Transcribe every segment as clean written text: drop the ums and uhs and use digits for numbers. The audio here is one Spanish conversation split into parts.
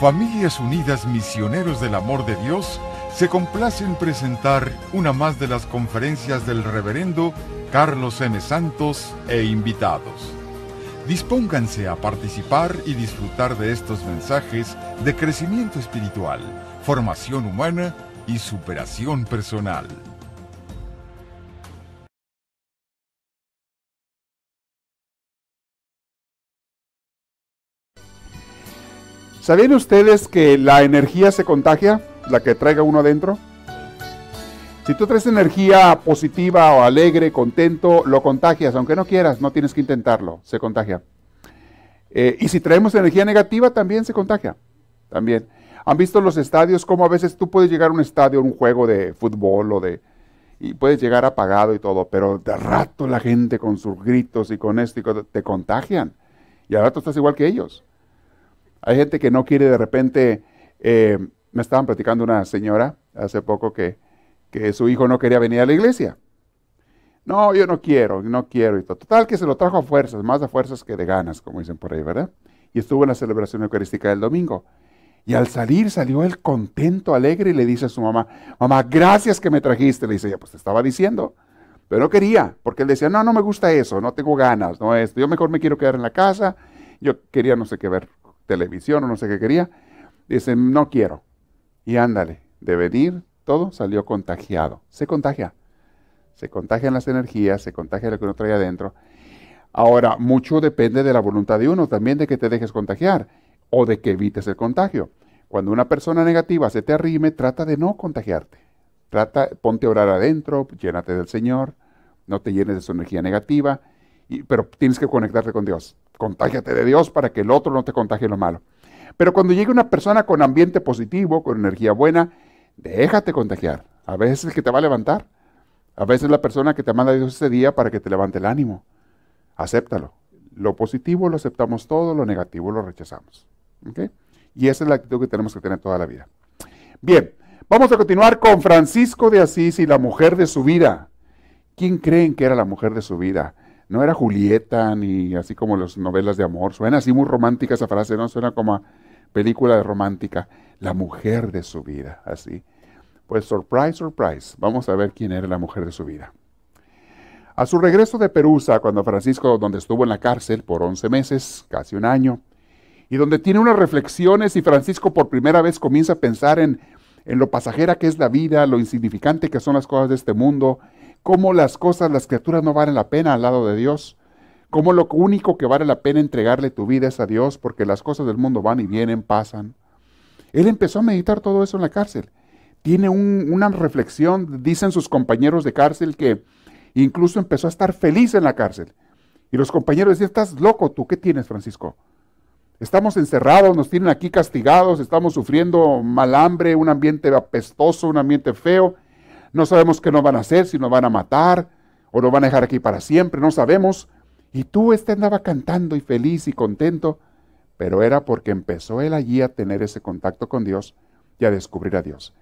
Familias Unidas Misioneros del Amor de Dios se complace en presentar una más de las conferencias del Reverendo Carlos M. Santos e invitados. Dispónganse a participar y disfrutar de estos mensajes de crecimiento espiritual, formación humana y superación personal. ¿Sabían ustedes que la energía se contagia? La que traiga uno adentro. Si tú traes energía positiva o alegre, contento, lo contagias, aunque no quieras, no tienes que intentarlo, se contagia. Y si traemos energía negativa, también se contagia. También. ¿Han visto los estadios? Cómo a veces tú puedes llegar a un estadio, un juego de fútbol y puedes llegar apagado y todo, pero de rato la gente con sus gritos y con esto y con, te contagian. Y al rato estás igual que ellos. Hay gente que no quiere de repente, me estaban platicando una señora hace poco que su hijo no quería venir a la iglesia. No, yo no quiero y todo. Total que se lo trajo a fuerzas, más a fuerzas que de ganas, como dicen por ahí, ¿verdad? Y estuvo en la celebración eucarística del domingo. Y al salir, salió él contento, alegre, y le dice a su mamá, mamá, gracias que me trajiste. Le dice, ya, pues te estaba diciendo, pero no quería, porque él decía, no me gusta eso, no tengo ganas, no esto, yo mejor me quiero quedar en la casa, yo quería no sé qué ver televisión o no sé qué quería. Dice, no quiero. Y ándale, de venir, todo salió contagiado. Se contagia. Se contagian las energías, se contagia lo que uno trae adentro. Ahora, mucho depende de la voluntad de uno, también de que te dejes contagiar o de que evites el contagio. Cuando una persona negativa se te arrime, trata de no contagiarte. Ponte a orar adentro, llénate del Señor, no te llenes de su energía negativa, pero tienes que conectarte con Dios. Contágiate de Dios para que el otro no te contagie lo malo. Pero cuando llegue una persona con ambiente positivo, con energía buena, déjate contagiar. A veces es el que te va a levantar. A veces es la persona que te manda Dios ese día para que te levante el ánimo. Acéptalo. Lo positivo lo aceptamos todo, lo negativo lo rechazamos. ¿Okay? Y esa es la actitud que tenemos que tener toda la vida. Bien, vamos a continuar con Francisco de Asís y la mujer de su vida. ¿Quién creen que era la mujer de su vida? No era Julieta, ni así como las novelas de amor. Suena así muy romántica esa frase, ¿no? Suena como a película de romántica. La mujer de su vida, así. Pues surprise, surprise. Vamos a ver quién era la mujer de su vida. A su regreso de Perusa, cuando Francisco, donde estuvo en la cárcel por 11 meses, casi un año, y donde tiene unas reflexiones y Francisco por primera vez comienza a pensar en lo pasajera que es la vida, lo insignificante que son las cosas de este mundo, cómo las criaturas no valen la pena al lado de Dios, cómo lo único que vale la pena entregarle tu vida es a Dios, porque las cosas del mundo van y vienen, pasan. Él empezó a meditar todo eso en la cárcel. Tiene una reflexión, dicen sus compañeros de cárcel, que incluso empezó a estar feliz en la cárcel. Y los compañeros decían, estás loco tú, ¿qué tienes, Francisco? Estamos encerrados, nos tienen aquí castigados, estamos sufriendo mal hambre, un ambiente apestoso, un ambiente feo. No sabemos qué nos van a hacer, si nos van a matar o nos van a dejar aquí para siempre, no sabemos. Y tú andaba cantando y feliz y contento, pero era porque empezó él allí a tener ese contacto con Dios y a descubrir a Dios.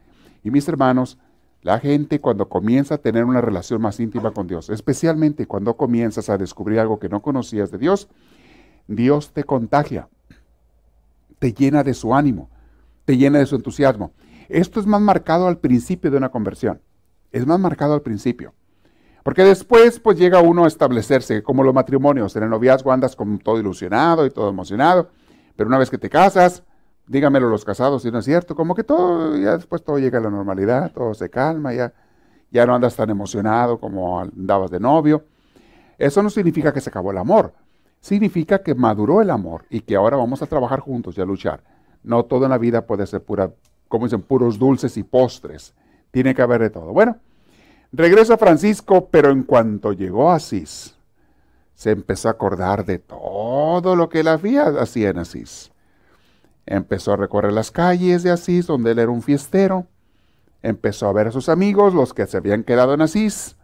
Y mis hermanos, la gente cuando comienza a tener una relación más íntima con Dios, especialmente cuando comienzas a descubrir algo que no conocías de Dios, Dios te contagia, te llena de su ánimo, te llena de su entusiasmo. Esto es más marcado al principio de una conversión. Es más marcado al principio. Porque después pues llega uno a establecerse, como los matrimonios. En el noviazgo andas como todo ilusionado y todo emocionado, pero una vez que te casas, dígamelo los casados si no es cierto, como que todo, ya después todo llega a la normalidad, todo se calma, ya no andas tan emocionado como andabas de novio. Eso no significa que se acabó el amor, significa que maduró el amor y que ahora vamos a trabajar juntos y a luchar. No todo en la vida puede ser como dicen, puros dulces y postres. Tiene que haber de todo. Bueno, regresa Francisco, pero en cuanto llegó a Asís, se empezó a acordar de todo lo que él hacía en Asís. Empezó a recorrer las calles de Asís, donde él era un fiestero. Empezó a ver a sus amigos, los que se habían quedado en Asís.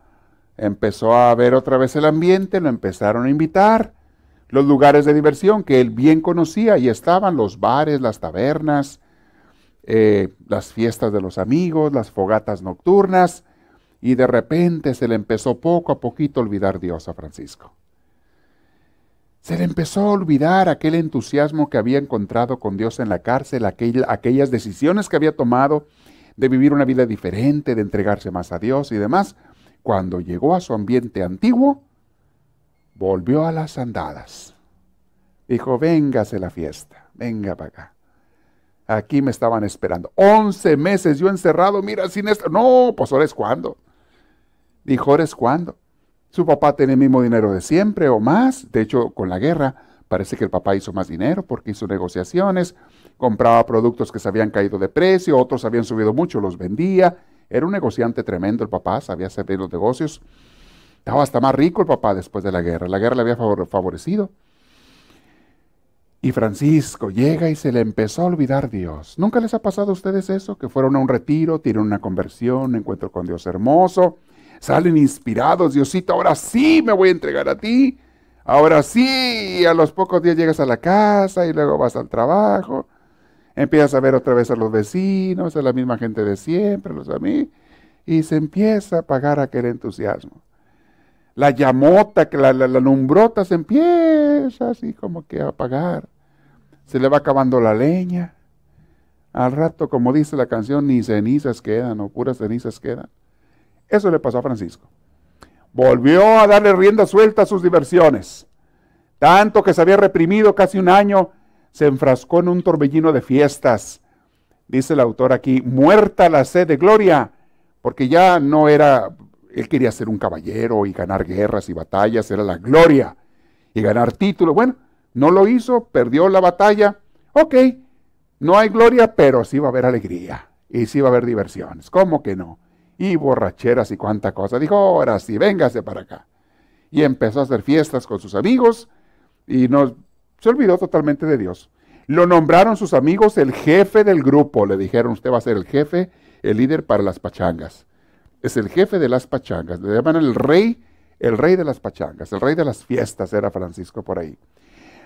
Empezó a ver otra vez el ambiente, lo empezaron a invitar. Los lugares de diversión que él bien conocía, y estaban los bares, las tabernas, las fiestas de los amigos, las fogatas nocturnas, y de repente se le empezó poco a poquito a olvidar Dios a Francisco. Se le empezó a olvidar aquel entusiasmo que había encontrado con Dios en la cárcel, aquellas decisiones que había tomado de vivir una vida diferente, de entregarse más a Dios y demás. Cuando llegó a su ambiente antiguo, volvió a las andadas. Dijo, véngase la fiesta, venga para acá. Aquí me estaban esperando. 11 meses yo encerrado, mira, sin esto. No, pues ahora es cuando. Dijo, ahora es cuando. Su papá tenía el mismo dinero de siempre o más. De hecho, con la guerra, parece que el papá hizo más dinero porque hizo negociaciones, compraba productos que se habían caído de precio, otros habían subido mucho, los vendía. Era un negociante tremendo el papá, sabía hacer bien los negocios. Estaba hasta más rico el papá después de la guerra. La guerra le había favorecido. Y Francisco llega y se le empezó a olvidar Dios. ¿Nunca les ha pasado a ustedes eso? Que fueron a un retiro, tienen una conversión, un encuentro con Dios hermoso, salen inspirados, Diosito, ahora sí me voy a entregar a ti, ahora sí, y a los pocos días llegas a la casa y luego vas al trabajo, empiezas a ver otra vez a los vecinos, a la misma gente de siempre, los amigos, y se empieza a apagar aquel entusiasmo. La llamota, la lumbrota se empieza así como que a apagar. Se le va acabando la leña. Al rato, como dice la canción, ni cenizas quedan o puras cenizas quedan. Eso le pasó a Francisco. Volvió a darle rienda suelta a sus diversiones. Tanto que se había reprimido casi un año, se enfrascó en un torbellino de fiestas. Dice el autor aquí, muerta la sed de gloria, porque ya no era... Él quería ser un caballero y ganar guerras y batallas, era la gloria, y ganar títulos. Bueno, no lo hizo, perdió la batalla. Ok, no hay gloria, pero sí va a haber alegría, y sí va a haber diversiones. ¿Cómo que no? Y borracheras y cuánta cosa. Dijo, ahora sí, véngase para acá. Y empezó a hacer fiestas con sus amigos, y se olvidó totalmente de Dios. Lo nombraron sus amigos el jefe del grupo. Le dijeron, usted va a ser el jefe, el líder para las pachangas. Es el jefe de las pachangas, le llaman el rey de las pachangas, el rey de las fiestas era Francisco por ahí.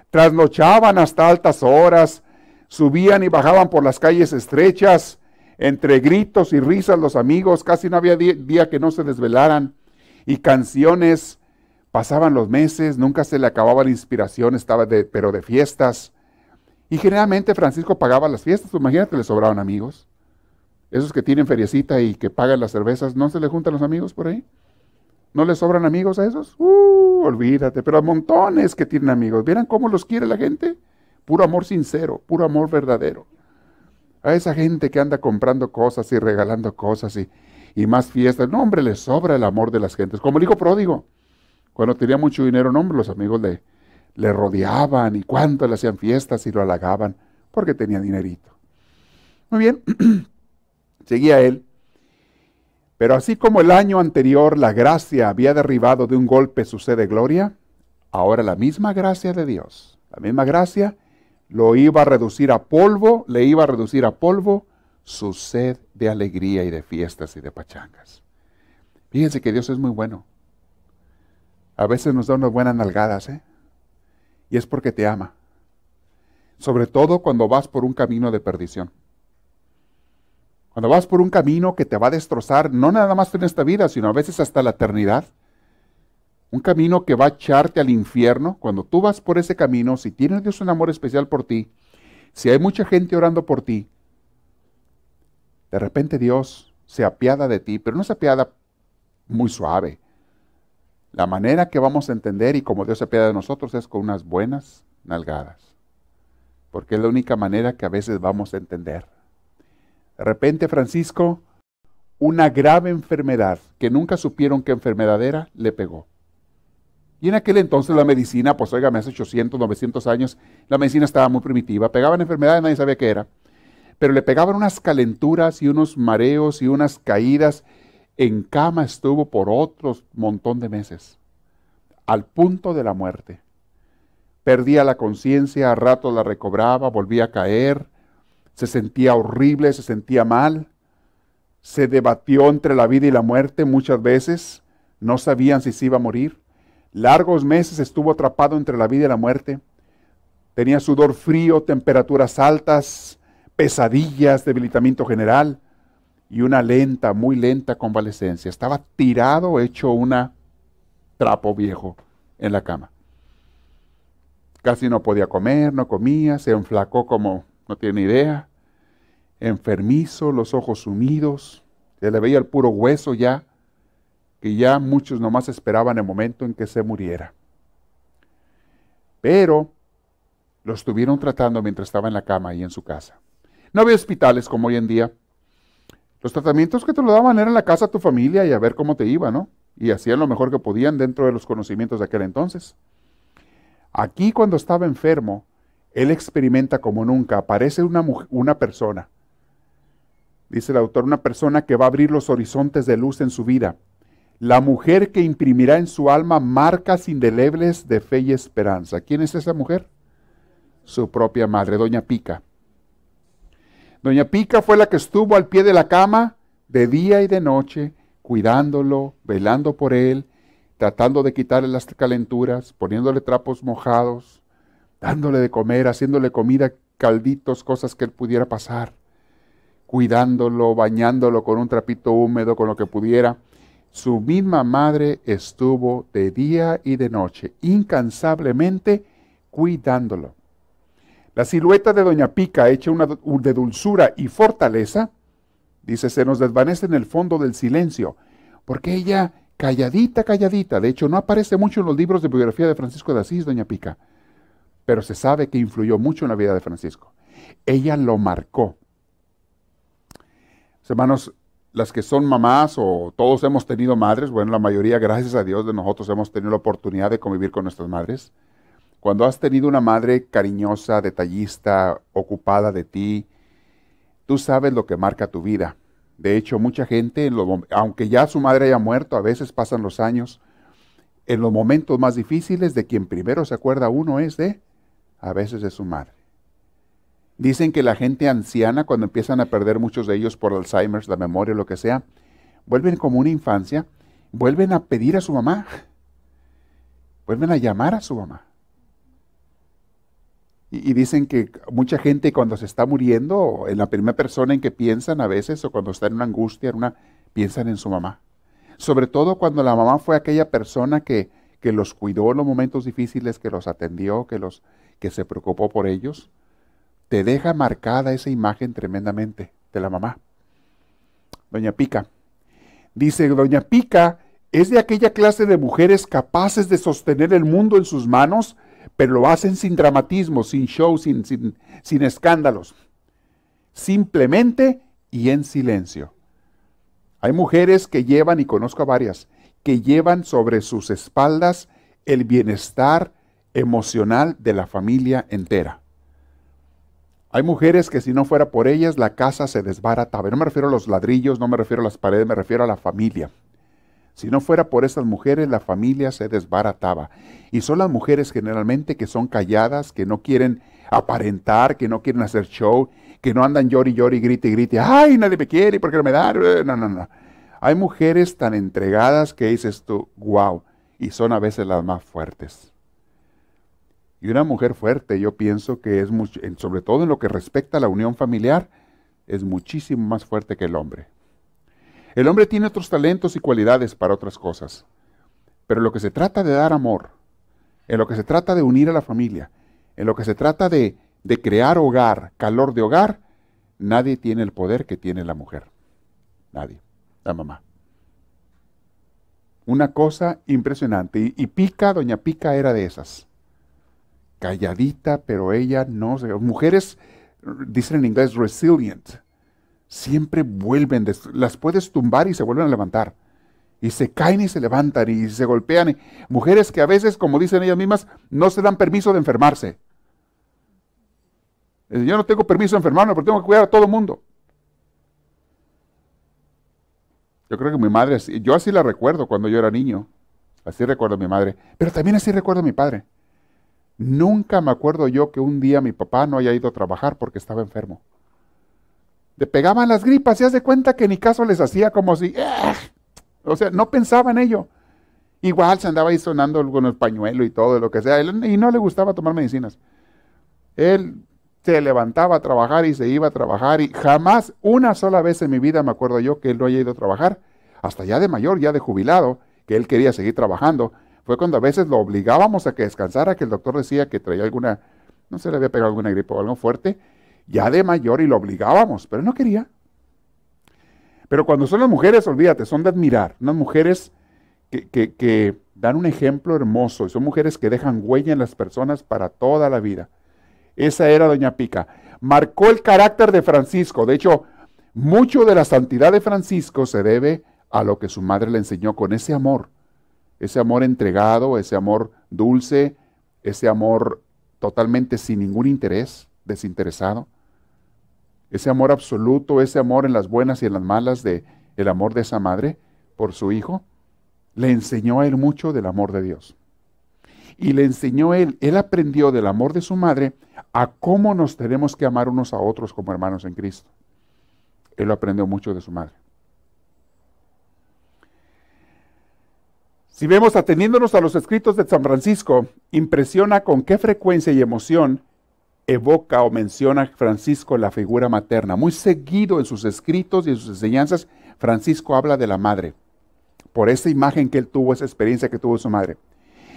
Trasnochaban hasta altas horas, subían y bajaban por las calles estrechas, entre gritos y risas los amigos, casi no había día que no se desvelaran, y canciones, pasaban los meses, nunca se le acababa la inspiración, pero de fiestas, y generalmente Francisco pagaba las fiestas, pues imagínate, le sobraban amigos. Esos que tienen feriecita y que pagan las cervezas, ¿no se le juntan los amigos por ahí? ¿No le sobran amigos a esos? Olvídate, pero a montones que tienen amigos. ¿Vieran cómo los quiere la gente? Puro amor sincero, puro amor verdadero. A esa gente que anda comprando cosas y regalando cosas y más fiestas. No, hombre, le sobra el amor de las gentes. Como el hijo pródigo. Cuando tenía mucho dinero, no, hombre, los amigos le rodeaban y cuánto le hacían fiestas y lo halagaban porque tenía dinerito. Muy bien. Seguía él, pero así como el año anterior la gracia había derribado de un golpe su sed de gloria, ahora la misma gracia de Dios, la misma gracia, lo iba a reducir a polvo, le iba a reducir a polvo su sed de alegría y de fiestas y de pachangas. Fíjense que Dios es muy bueno. A veces nos da unas buenas nalgadas, y es porque te ama. Sobre todo cuando vas por un camino de perdición. Cuando vas por un camino que te va a destrozar, no nada más en esta vida, sino a veces hasta la eternidad. Un camino que va a echarte al infierno. Cuando tú vas por ese camino, si tienes Dios un amor especial por ti, si hay mucha gente orando por ti, de repente Dios se apiada de ti, pero no se apiada muy suave. La manera que vamos a entender y como Dios se apiada de nosotros es con unas buenas nalgadas. Porque es la única manera que a veces vamos a entender. De repente, Francisco, una grave enfermedad, que nunca supieron qué enfermedad era, le pegó. Y en aquel entonces la medicina, pues oiga, hace 800, 900 años, la medicina estaba muy primitiva. Pegaban enfermedades, nadie sabía qué era. Pero le pegaban unas calenturas y unos mareos y unas caídas. En cama estuvo por otros montón de meses, al punto de la muerte. Perdía la conciencia, a ratos la recobraba, volvía a caer. Se sentía horrible, se sentía mal, se debatió entre la vida y la muerte muchas veces, no sabían si se iba a morir. Largos meses estuvo atrapado entre la vida y la muerte. Tenía sudor frío, temperaturas altas, pesadillas, debilitamiento general y una lenta, muy lenta convalescencia. Estaba tirado, hecho un trapo viejo en la cama. Casi no podía comer, no comía, se enflacó como no tiene idea. Enfermizo, los ojos sumidos, se le veía el puro hueso ya, que ya muchos nomás esperaban el momento en que se muriera. Pero lo estuvieron tratando mientras estaba en la cama ahí en su casa. No había hospitales como hoy en día. Los tratamientos que te lo daban eran en la casa de tu familia y a ver cómo te iba, ¿no? Y hacían lo mejor que podían dentro de los conocimientos de aquel entonces. Aquí cuando estaba enfermo, él experimenta como nunca, aparece una persona. Dice el autor, una persona que va a abrir los horizontes de luz en su vida. La mujer que imprimirá en su alma marcas indelebles de fe y esperanza. ¿Quién es esa mujer? Su propia madre, Doña Pica. Doña Pica fue la que estuvo al pie de la cama de día y de noche, cuidándolo, velando por él, tratando de quitarle las calenturas, poniéndole trapos mojados, dándole de comer, haciéndole comida, calditos, cosas que él pudiera pasar, cuidándolo, bañándolo con un trapito húmedo, con lo que pudiera. Su misma madre estuvo de día y de noche, incansablemente cuidándolo. La silueta de Doña Pica, hecha de dulzura y fortaleza, dice, se nos desvanece en el fondo del silencio, porque ella, calladita, calladita, de hecho no aparece mucho en los libros de biografía de Francisco de Asís, Doña Pica, pero se sabe que influyó mucho en la vida de Francisco. Ella lo marcó. Hermanos, las que son mamás o todos hemos tenido madres, bueno, la mayoría, gracias a Dios, de nosotros hemos tenido la oportunidad de convivir con nuestras madres. Cuando has tenido una madre cariñosa, detallista, ocupada de ti, tú sabes lo que marca tu vida. De hecho, mucha gente, aunque ya su madre haya muerto, a veces pasan los años, en los momentos más difíciles, de quien primero se acuerda uno es a veces de su madre. Dicen que la gente anciana, cuando empiezan a perder muchos de ellos por Alzheimer, la memoria, lo que sea, vuelven como una infancia, vuelven a pedir a su mamá, vuelven a llamar a su mamá. Y dicen que mucha gente cuando se está muriendo, en la primera persona en que piensan a veces, o cuando está en una angustia, piensan en su mamá. Sobre todo cuando la mamá fue aquella persona que los cuidó en los momentos difíciles, que los atendió, que se preocupó por ellos. Te deja marcada esa imagen tremendamente de la mamá. Doña Pica. Dice, Doña Pica es de aquella clase de mujeres capaces de sostener el mundo en sus manos, pero lo hacen sin dramatismo, sin show, sin escándalos. Simplemente y en silencio. Hay mujeres que llevan, y conozco a varias, que llevan sobre sus espaldas el bienestar emocional de la familia entera. Hay mujeres que si no fuera por ellas, la casa se desbarataba. No me refiero a los ladrillos, no me refiero a las paredes, me refiero a la familia. Si no fuera por esas mujeres, la familia se desbarataba. Y son las mujeres generalmente que son calladas, que no quieren aparentar, que no quieren hacer show, que no andan llori, grite, grite. ¡Ay, nadie me quiere! ¿Por qué no me dan? No. Hay mujeres tan entregadas que dices tú, wow, y son a veces las más fuertes. Y una mujer fuerte, yo pienso que es, sobre todo en lo que respecta a la unión familiar, es muchísimo más fuerte que el hombre. El hombre tiene otros talentos y cualidades para otras cosas, pero en lo que se trata de dar amor, en lo que se trata de unir a la familia, en lo que se trata de crear hogar, calor de hogar, nadie tiene el poder que tiene la mujer. Nadie, la mamá. Una cosa impresionante. Y Pica, Doña Pica era de esas. Calladita, pero ella no se... Mujeres, dicen en inglés, resilient. Siempre vuelven, las puedes tumbar y se vuelven a levantar. Y se caen y se levantan y se golpean. Mujeres que a veces, como dicen ellas mismas, no se dan permiso de enfermarse. Yo no tengo permiso de enfermarme, pero tengo que cuidar a todo el mundo. Yo creo que mi madre, yo así la recuerdo cuando yo era niño. Así recuerdo a mi madre. Pero también así recuerdo a mi padre. Nunca me acuerdo yo que un día mi papá no haya ido a trabajar porque estaba enfermo. Le pegaban las gripas y haz de cuenta que ni caso les hacía, como si... O sea, no pensaba en ello. Igual se andaba ahí sonando con el pañuelo y todo, lo que sea. Y no le gustaba tomar medicinas. Él se levantaba a trabajar y se iba a trabajar. Y jamás, una sola vez en mi vida me acuerdo yo que él no haya ido a trabajar. Hasta ya de mayor, ya de jubilado, que él quería seguir trabajando. Fue cuando a veces lo obligábamos a que descansara, que el doctor decía que traía alguna, no se le había pegado alguna gripe o algo fuerte, ya de mayor, y lo obligábamos, pero él no quería. Pero cuando son las mujeres, olvídate, son de admirar, unas mujeres que dan un ejemplo hermoso, y son mujeres que dejan huella en las personas para toda la vida. Esa era doña Pica. Marcó el carácter de Francisco. De hecho, mucho de la santidad de Francisco se debe a lo que su madre le enseñó con ese amor entregado, ese amor dulce, ese amor totalmente sin ningún interés, desinteresado, ese amor absoluto, ese amor en las buenas y en las malas, el amor de esa madre por su hijo. Le enseñó a él mucho del amor de Dios. Y le enseñó él aprendió del amor de su madre a cómo nos tenemos que amar unos a otros como hermanos en Cristo. Él lo aprendió mucho de su madre. Si vemos, ateniéndonos a los escritos de San Francisco, impresiona con qué frecuencia y emoción evoca o menciona Francisco la figura materna. Muy seguido en sus escritos y en sus enseñanzas, Francisco habla de la madre, por esa imagen que él tuvo, esa experiencia que tuvo su madre.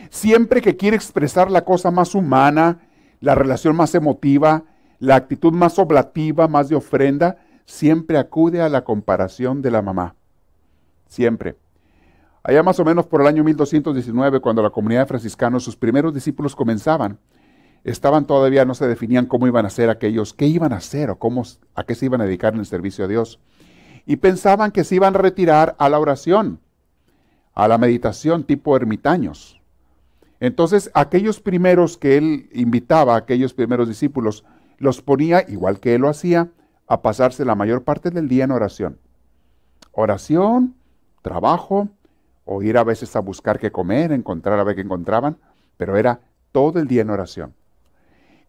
Siempre que quiere expresar la cosa más humana, la relación más emotiva, la actitud más oblativa, más de ofrenda, siempre acude a la comparación de la mamá. Siempre. Allá más o menos por el año 1219, cuando la comunidad de franciscanos, sus primeros discípulos comenzaban, estaban todavía, no se definían cómo iban a ser aquellos, qué iban a hacer o a qué se iban a dedicar en el servicio a Dios. Y pensaban que se iban a retirar a la oración, a la meditación tipo ermitaños. Entonces, aquellos primeros que él invitaba, aquellos primeros discípulos, los ponía, igual que él lo hacía, a pasarse la mayor parte del día en oración. Oración, trabajo, o ir a veces a buscar qué comer, encontrar a ver qué encontraban, pero era todo el día en oración.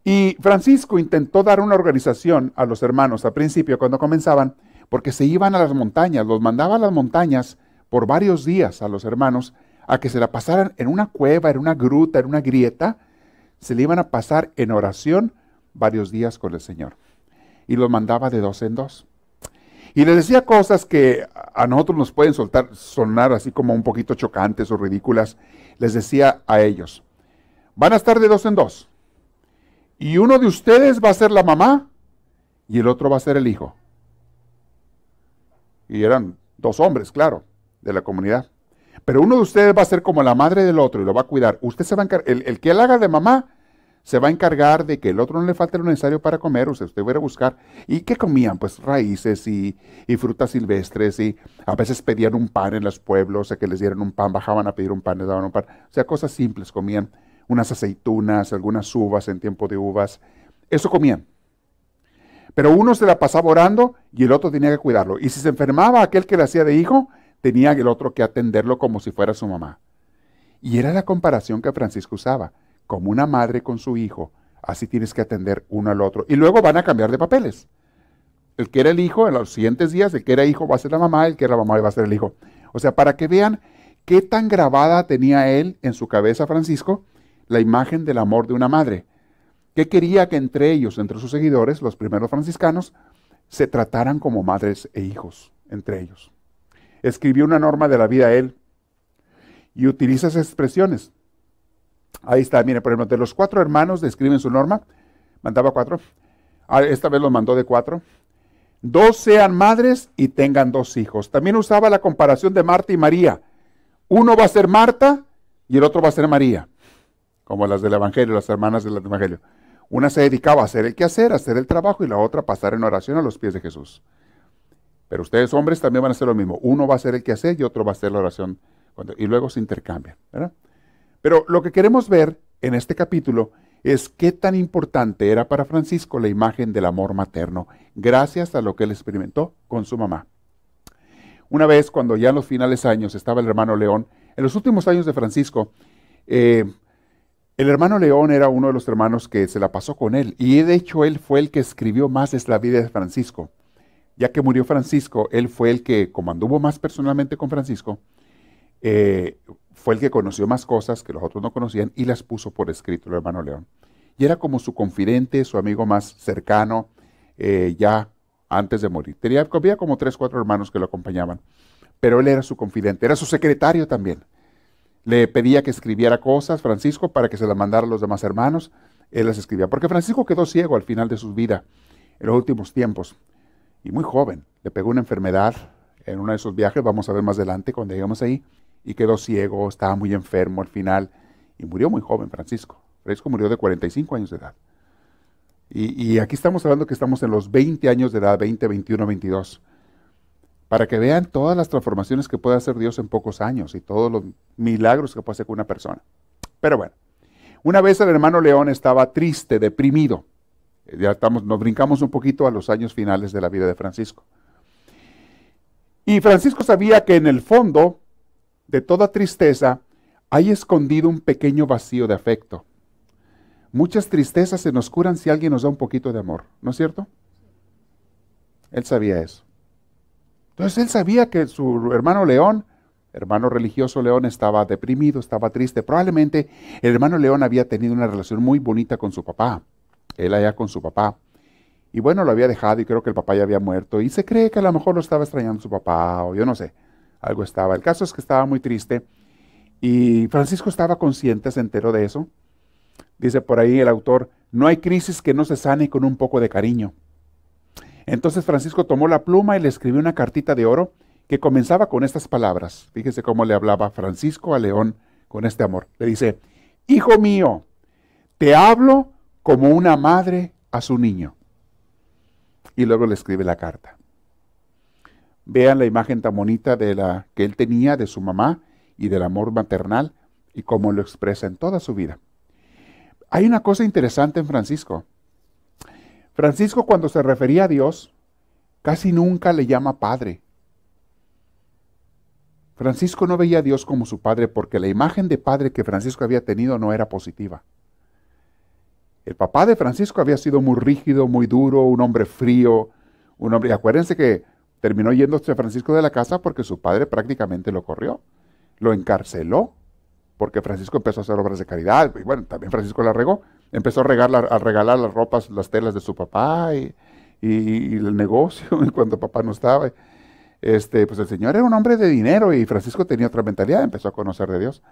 Y Francisco intentó dar una organización a los hermanos al principio, cuando comenzaban, porque se iban a las montañas, los mandaba a las montañas por varios días a los hermanos, a que se la pasaran en una cueva, en una gruta, en una grieta, se le iban a pasar en oración varios días con el Señor. Y los mandaba de 2 en 2. Y les decía cosas que a nosotros nos pueden sonar así como un poquito chocantes o ridículas. Les decía a ellos, van a estar de 2 en 2. Y uno de ustedes va a ser la mamá y el otro va a ser el hijo. Y eran 2 hombres, claro, de la comunidad. Pero uno de ustedes va a ser como la madre del otro y lo va a cuidar. Usted se va a encargar, el que él haga de mamá, se va a encargar de que el otro no le falte lo necesario para comer. Usted va a ir a buscar. ¿Y qué comían? Pues raíces y frutas silvestres, y a veces pedían un pan en los pueblos, o sea, que les dieran un pan, bajaban a pedir un pan, les daban un pan. O sea, cosas simples comían. Unas aceitunas, algunas uvas en tiempo de uvas. Eso comían. Pero uno se la pasaba orando y el otro tenía que cuidarlo. Y si se enfermaba aquel que le hacía de hijo, tenía el otro que atenderlo como si fuera su mamá. Y era la comparación que Francisco usaba. Como una madre con su hijo, así tienes que atender uno al otro. Y luego van a cambiar de papeles. El que era el hijo, en los siguientes días, el que era hijo va a ser la mamá, el que era la mamá va a ser el hijo. O sea, para que vean qué tan grabada tenía él en su cabeza, Francisco, la imagen del amor de una madre. Que quería que entre ellos, entre sus seguidores, los primeros franciscanos, se trataran como madres e hijos, entre ellos. Escribió una norma de la vida él y utiliza esas expresiones. Ahí está, mire, por ejemplo, de los 4 hermanos describen su norma, mandaba 4, esta vez los mandó de 4. 2 sean madres y tengan 2 hijos. También usaba la comparación de Marta y María. Uno va a ser Marta y el otro va a ser María, como las del Evangelio, las hermanas del Evangelio. Una se dedicaba a hacer el quehacer, a hacer el trabajo, y la otra a pasar en oración a los pies de Jesús. Pero ustedes hombres también van a hacer lo mismo. Uno va a hacer el quehacer y otro va a hacer la oración, y luego se intercambian, ¿verdad? Pero lo que queremos ver en este capítulo es qué tan importante era para Francisco la imagen del amor materno, gracias a lo que él experimentó con su mamá. Una vez, cuando ya en los finales años estaba el hermano León, en los últimos años de Francisco, el hermano León era uno de los hermanos que se la pasó con él, y de hecho él fue el que escribió más de la vida de Francisco. Ya que murió Francisco, él fue el que, como anduvo más personalmente con Francisco, fue el que conoció más cosas que los otros no conocían y las puso por escrito el hermano León. Y era como su confidente, su amigo más cercano, ya antes de morir. Había como 3, 4 hermanos que lo acompañaban, pero él era su confidente, era su secretario también. Le pedía que escribiera cosas, Francisco, para que se las mandara a los demás hermanos. Él las escribía, porque Francisco quedó ciego al final de su vida, en los últimos tiempos, y muy joven. Le pegó una enfermedad en uno de esos viajes, vamos a ver más adelante cuando lleguemos ahí, y quedó ciego, estaba muy enfermo al final, y murió muy joven Francisco. Francisco murió de 45 años de edad. Y aquí estamos hablando que estamos en los 20 años de edad, 20, 21, 22. Para que vean todas las transformaciones que puede hacer Dios en pocos años y todos los milagros que puede hacer con una persona. Pero bueno, una vez el hermano León estaba triste, deprimido. Ya nos brincamos un poquito a los años finales de la vida de Francisco. Y Francisco sabía que en el fondo de toda tristeza hay escondido un pequeño vacío de afecto. Muchas tristezas se nos curan si alguien nos da un poquito de amor, ¿no es cierto? Él sabía eso. Entonces él sabía que su hermano León, hermano religioso León, estaba deprimido, estaba triste. Probablemente el hermano León había tenido una relación muy bonita con su papá, él allá con su papá. Y bueno, lo había dejado y creo que el papá ya había muerto. Y se cree que a lo mejor lo estaba extrañando su papá, o yo no sé, algo estaba. El caso es que estaba muy triste y Francisco estaba consciente, se enteró de eso. Dice por ahí el autor, no hay crisis que no se sane con un poco de cariño. Entonces Francisco tomó la pluma y le escribió una cartita de oro que comenzaba con estas palabras. Fíjese cómo le hablaba Francisco a León con este amor. Le dice, hijo mío, te hablo como una madre a su niño. Y luego le escribe la carta. Vean la imagen tan bonita de la que él tenía de su mamá y del amor maternal y cómo lo expresa en toda su vida. Hay una cosa interesante en Francisco. Francisco, cuando se refería a Dios, casi nunca le llama padre. Francisco no veía a Dios como su padre porque la imagen de padre que Francisco había tenido no era positiva. El papá de Francisco había sido muy rígido, muy duro, un hombre frío, un hombre... Acuérdense que terminó yéndose a Francisco de la casa porque su padre prácticamente lo corrió, lo encarceló. Porque Francisco empezó a hacer obras de caridad, y bueno, también Francisco la regó, empezó a regalar las ropas, las telas de su papá y el negocio, cuando papá no estaba. Pues el Señor era un hombre de dinero y Francisco tenía otra mentalidad, empezó a conocer de Dios.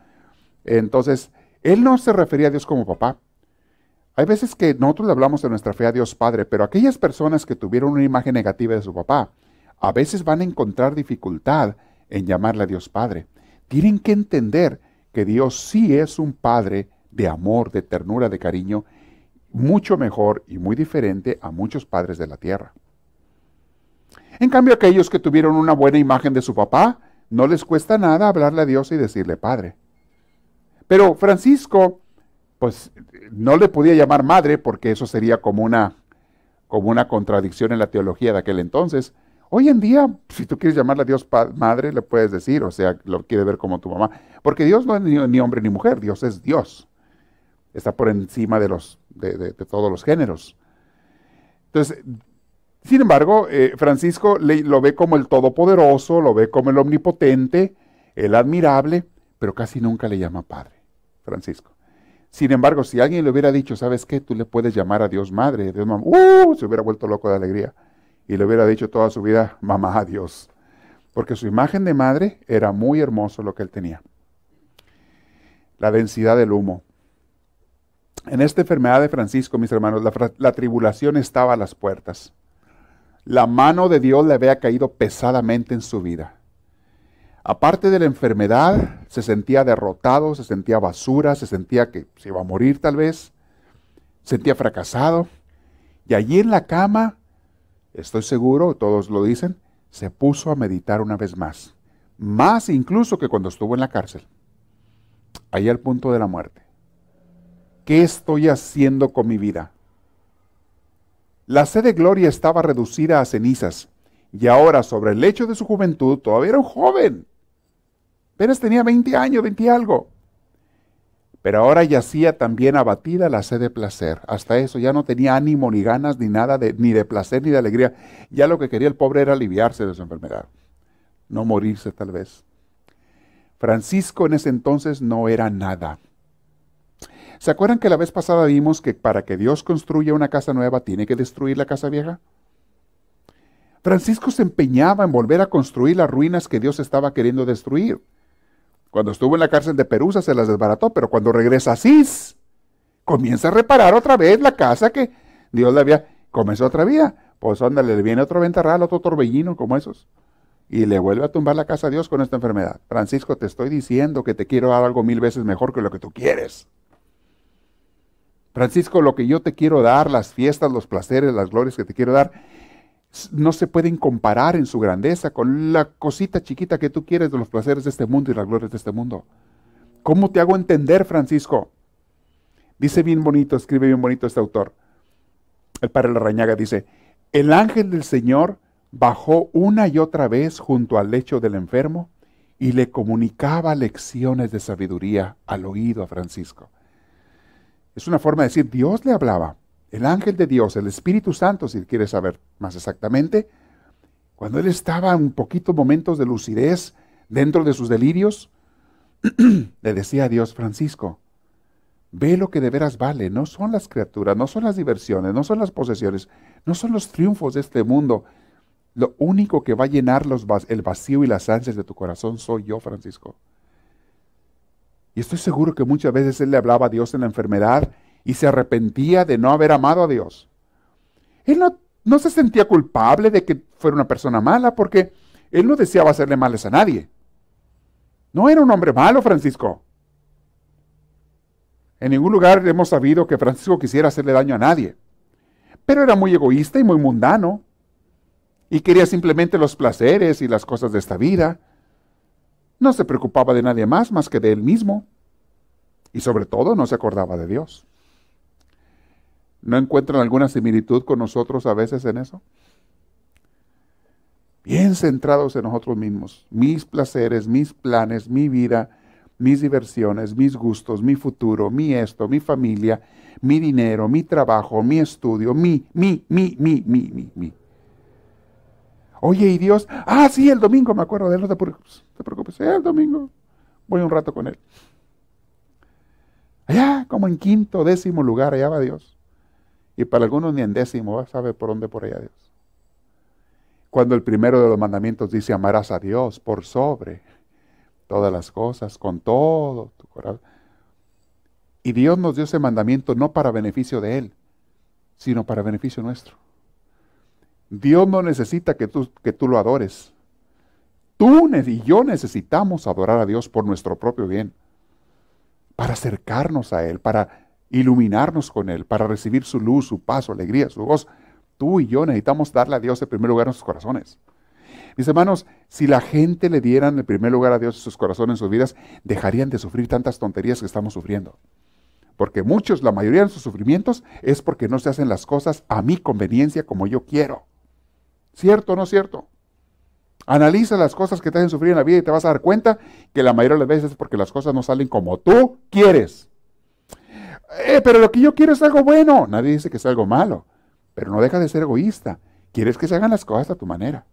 Entonces, él no se refería a Dios como papá. Hay veces que nosotros le hablamos de nuestra fe a Dios Padre, pero aquellas personas que tuvieron una imagen negativa de su papá, a veces van a encontrar dificultad en llamarle a Dios Padre. Tienen que entender que Dios sí es un Padre de amor, de ternura, de cariño, mucho mejor y muy diferente a muchos padres de la tierra. En cambio, aquellos que tuvieron una buena imagen de su papá, no les cuesta nada hablarle a Dios y decirle Padre. Pero Francisco, pues no le podía llamar madre porque eso sería como una contradicción en la teología de aquel entonces. Hoy en día, si tú quieres llamarle a Dios madre, le puedes decir, o sea, lo quiere ver como tu mamá. Porque Dios no es ni hombre ni mujer, Dios es Dios. Está por encima de todos los géneros. Entonces, sin embargo, Francisco lo ve como el todopoderoso, lo ve como el omnipotente, el admirable, pero casi nunca le llama padre, Francisco. Sin embargo, si alguien le hubiera dicho, ¿sabes qué? Tú le puedes llamar a Dios madre, Dios mamá, se hubiera vuelto loco de alegría. Y le hubiera dicho toda su vida, mamá a Dios. Porque su imagen de madre era muy hermoso lo que él tenía. La densidad del humo. En esta enfermedad de Francisco, mis hermanos, la tribulación estaba a las puertas. La mano de Dios le había caído pesadamente en su vida. Aparte de la enfermedad, se sentía derrotado, se sentía basura, se sentía que se iba a morir tal vez, se sentía fracasado. Y allí en la cama, estoy seguro, todos lo dicen, se puso a meditar una vez más. Más incluso que cuando estuvo en la cárcel. Ahí al punto de la muerte. ¿Qué estoy haciendo con mi vida? La sed de gloria estaba reducida a cenizas. Y ahora, sobre el lecho de su juventud, todavía era un joven. Apenas tenía 20 años, 20 y algo. Pero ahora yacía también abatida la sed de placer. Hasta eso ya no tenía ánimo ni ganas ni nada ni de placer ni de alegría. Ya lo que quería el pobre era aliviarse de su enfermedad. No morirse tal vez. Francisco en ese entonces no era nada. ¿Se acuerdan que la vez pasada vimos que para que Dios construya una casa nueva tiene que destruir la casa vieja? Francisco se empeñaba en volver a construir las ruinas que Dios estaba queriendo destruir. Cuando estuvo en la cárcel de Perusa se las desbarató, pero cuando regresa a Asís, comienza a reparar otra vez la casa que Dios le había, comenzó otra vida. Pues ándale, le viene otro ventarral, otro torbellino como esos, y le vuelve a tumbar la casa a Dios con esta enfermedad. Francisco, te estoy diciendo que te quiero dar algo 1000 veces mejor que lo que tú quieres. Francisco, lo que yo te quiero dar, las fiestas, los placeres, las glorias que te quiero dar, no se pueden comparar en su grandeza con la cosita chiquita que tú quieres de los placeres de este mundo y las glorias de este mundo. ¿Cómo te hago entender, Francisco? Dice bien bonito, escribe bien bonito este autor. El padre Larrañaga dice, el ángel del Señor bajó una y otra vez junto al lecho del enfermo y le comunicaba lecciones de sabiduría al oído a Francisco. Es una forma de decir, Dios le hablaba. El ángel de Dios, el Espíritu Santo, si quieres saber más exactamente, cuando él estaba en poquitos momentos de lucidez dentro de sus delirios, le decía a Dios, Francisco, ve lo que de veras vale, no son las criaturas, no son las diversiones, no son las posesiones, no son los triunfos de este mundo. Lo único que va a llenar el vacío y las ansias de tu corazón soy yo, Francisco. Y estoy seguro que muchas veces él le hablaba a Dios en la enfermedad y se arrepentía de no haber amado a Dios. Él no se sentía culpable de que fuera una persona mala porque él no deseaba hacerle males a nadie. No era un hombre malo, Francisco. En ningún lugar hemos sabido que Francisco quisiera hacerle daño a nadie. Pero era muy egoísta y muy mundano. Y quería simplemente los placeres y las cosas de esta vida. No se preocupaba de nadie más que de él mismo. Y sobre todo no se acordaba de Dios. ¿No encuentran alguna similitud con nosotros a veces en eso? Bien centrados en nosotros mismos. Mis placeres, mis planes, mi vida, mis diversiones, mis gustos, mi futuro, mi esto, mi familia, mi dinero, mi trabajo, mi estudio, mi. Oye, ¿y Dios? Ah, sí, el domingo me acuerdo de él, no te preocupes, el domingo voy un rato con él. Allá, como en 5º, 10º lugar, allá va Dios. Y para algunos ni en 10º, sabe por dónde por allá Dios. Cuando el primero de los mandamientos dice, amarás a Dios por sobre todas las cosas, con todo tu corazón. Y Dios nos dio ese mandamiento no para beneficio de Él, sino para beneficio nuestro. Dios no necesita que tú lo adores. Tú y yo necesitamos adorar a Dios por nuestro propio bien, para acercarnos a Él, para iluminarnos con Él, para recibir su luz, su paz, su alegría, su gozo. Tú y yo necesitamos darle a Dios el primer lugar en sus corazones. Mis hermanos, si la gente le dieran el primer lugar a Dios en sus corazones, en sus vidas, dejarían de sufrir tantas tonterías que estamos sufriendo. Porque la mayoría de sus sufrimientos es porque no se hacen las cosas a mi conveniencia como yo quiero. ¿Cierto o no cierto? Analiza las cosas que te hacen sufrir en la vida y te vas a dar cuenta que la mayoría de las veces es porque las cosas no salen como tú quieres. Pero lo que yo quiero es algo bueno. Nadie dice que es algo malo, pero no deja de ser egoísta. Quieres que se hagan las cosas a tu manera.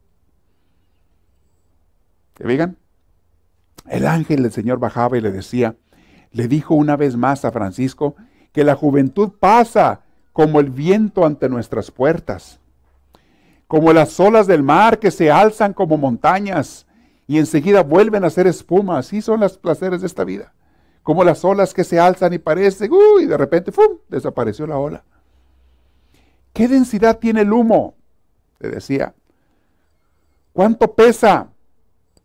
¿Que vean? El ángel del Señor bajaba y le dijo una vez más a Francisco que la juventud pasa como el viento ante nuestras puertas, como las olas del mar que se alzan como montañas y enseguida vuelven a ser espuma. Así son los placeres de esta vida. Como las olas que se alzan y parecen, y de repente, ¡fum!, desapareció la ola. ¿Qué densidad tiene el humo? Le decía. ¿Cuánto pesa?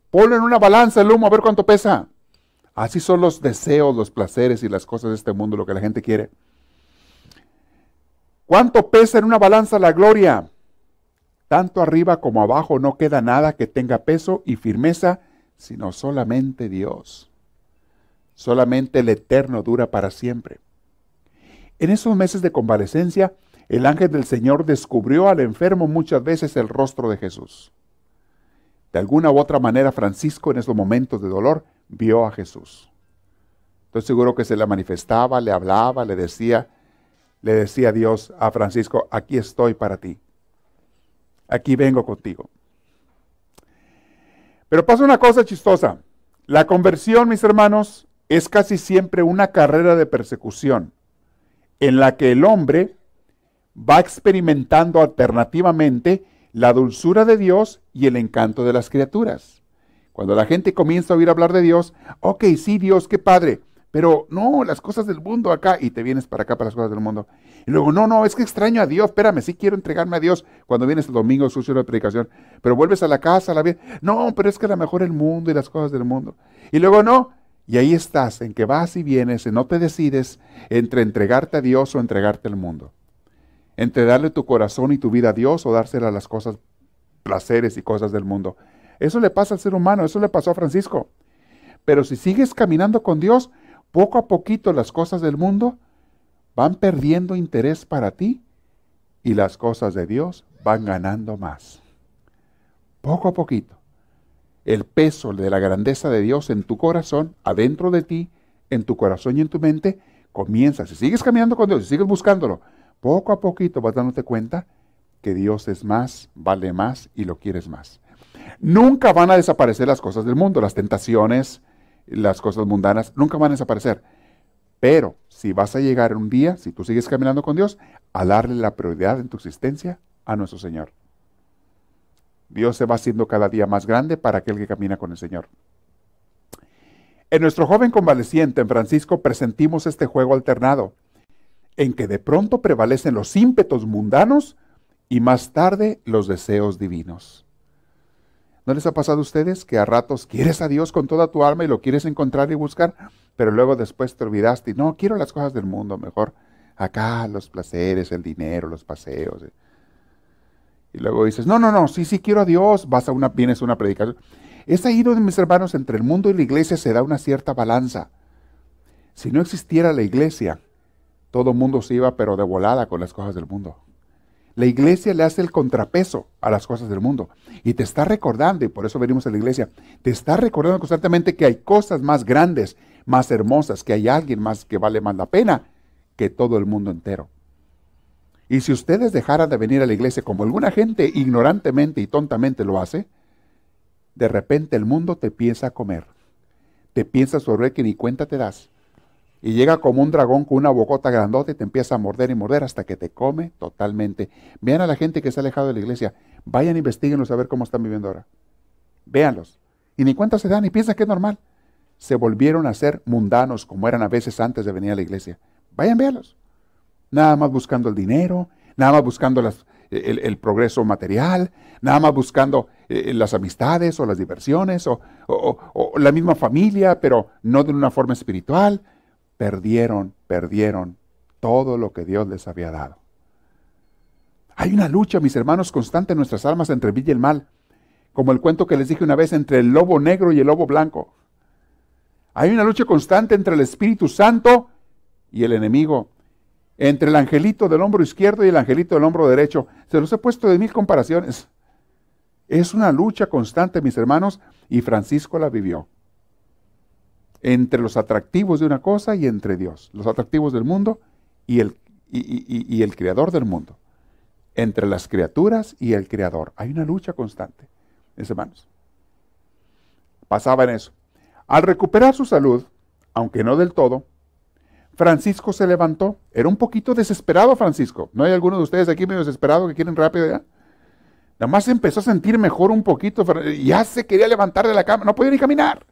Ponlo en una balanza el humo a ver cuánto pesa. Así son los deseos, los placeres y las cosas de este mundo, lo que la gente quiere. ¿Cuánto pesa en una balanza la gloria? Tanto arriba como abajo no queda nada que tenga peso y firmeza, sino solamente Dios. Solamente el eterno dura para siempre. En esos meses de convalecencia, el ángel del Señor descubrió al enfermo muchas veces el rostro de Jesús. De alguna u otra manera, Francisco en esos momentos de dolor vio a Jesús. Estoy seguro que se le manifestaba, le hablaba, le decía a Dios, a Francisco, aquí estoy para ti. Aquí vengo contigo. Pero pasa una cosa chistosa. La conversión, mis hermanos, es casi siempre una carrera de persecución en la que el hombre va experimentando alternativamente la dulzura de Dios y el encanto de las criaturas. Cuando la gente comienza a oír hablar de Dios, ok, sí, Dios, qué padre, pero no, las cosas del mundo acá, y te vienes para acá para las cosas del mundo. Y luego, no, es que extraño a Dios, espérame, sí quiero entregarme a Dios cuando vienes el domingo, sucio de predicación, pero vuelves a la casa, no, pero es que a lo mejor el mundo y las cosas del mundo. Y luego no, y ahí estás, en que vas y vienes, en no te decides entre entregarte a Dios o entregarte al mundo. Entre darle tu corazón y tu vida a Dios o dársela a las cosas, placeres y cosas del mundo. Eso le pasa al ser humano, eso le pasó a Francisco. Pero si sigues caminando con Dios, poco a poquito las cosas del mundo van perdiendo interés para ti y las cosas de Dios van ganando más. Poco a poquito. El peso de la grandeza de Dios en tu corazón, adentro de ti, en tu corazón y en tu mente, comienza. Si sigues caminando con Dios, si sigues buscándolo, poco a poquito vas dándote cuenta que Dios es más, vale más y lo quieres más. Nunca van a desaparecer las cosas del mundo, las tentaciones, las cosas mundanas, nunca van a desaparecer. Pero si vas a llegar un día, si tú sigues caminando con Dios, a darle la prioridad en tu existencia a nuestro Señor. Dios se va haciendo cada día más grande para aquel que camina con el Señor. En nuestro joven convaleciente, en Francisco, presentimos este juego alternado, en que de pronto prevalecen los ímpetos mundanos y más tarde los deseos divinos. ¿No les ha pasado a ustedes que a ratos quieres a Dios con toda tu alma y lo quieres encontrar y buscar, pero luego después te olvidaste y no, quiero las cosas del mundo, mejor acá los placeres, el dinero, los paseos? Y luego dices, no, sí quiero a Dios, vienes a una predicación. Es ahí donde, mis hermanos, entre el mundo y la iglesia se da una cierta balanza. Si no existiera la iglesia, todo el mundo se iba pero de volada con las cosas del mundo. La iglesia le hace el contrapeso a las cosas del mundo y te está recordando, y por eso venimos a la iglesia, te está recordando constantemente que hay cosas más grandes, más hermosas, que hay alguien más que vale más la pena que todo el mundo entero. Y si ustedes dejaran de venir a la iglesia como alguna gente ignorantemente y tontamente lo hace, de repente el mundo te piensa a comer, te piensa sobre que ni cuenta te das. Y llega como un dragón con una bocota grandota y te empieza a morder y morder hasta que te come totalmente. Vean a la gente que se ha alejado de la iglesia. Vayan, investiguenlos a ver cómo están viviendo ahora. Véanlos. Y ni cuenta se dan y piensan que es normal. Se volvieron a ser mundanos como eran a veces antes de venir a la iglesia. Vayan, véanlos. Nada más buscando el dinero, nada más buscando el progreso material, nada más buscando las amistades o las diversiones o la misma familia, pero no de una forma espiritual. Perdieron todo lo que Dios les había dado. Hay una lucha, mis hermanos, constante en nuestras almas entre el bien y el mal, como el cuento que les dije una vez entre el lobo negro y el lobo blanco. Hay una lucha constante entre el Espíritu Santo y el enemigo, entre el angelito del hombro izquierdo y el angelito del hombro derecho. Se los he puesto de 1000 comparaciones. Es una lucha constante, mis hermanos, y Francisco la vivió. Entre los atractivos de una cosa y entre Dios, los atractivos del mundo y el creador del mundo, entre las criaturas y el creador. Hay una lucha constante, mis hermanos. Pasaba en eso. Al recuperar su salud, aunque no del todo, Francisco se levantó. Era un poquito desesperado Francisco. ¿No hay alguno de ustedes aquí medio desesperado que quieren rápido ya? Nada más empezó a sentir mejor un poquito, ya se quería levantar de la cama, no podía ni caminar.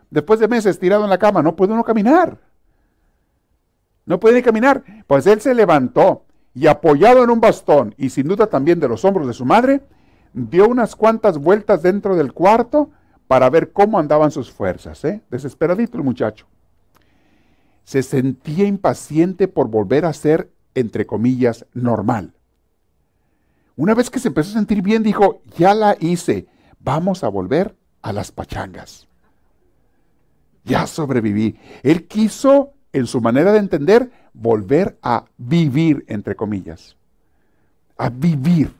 Después de meses tirado en la cama, no puede uno caminar. No puede ni caminar. Pues él se levantó y apoyado en un bastón y sin duda también de los hombros de su madre, dio unas cuantas vueltas dentro del cuarto para ver cómo andaban sus fuerzas. Desesperadito el muchacho. Se sentía impaciente por volver a ser, entre comillas, normal. Una vez que se empezó a sentir bien, dijo, ya la hice, vamos a volver a las pachangas. Ya sobreviví. Él quiso, en su manera de entender, volver a vivir, entre comillas. A vivir.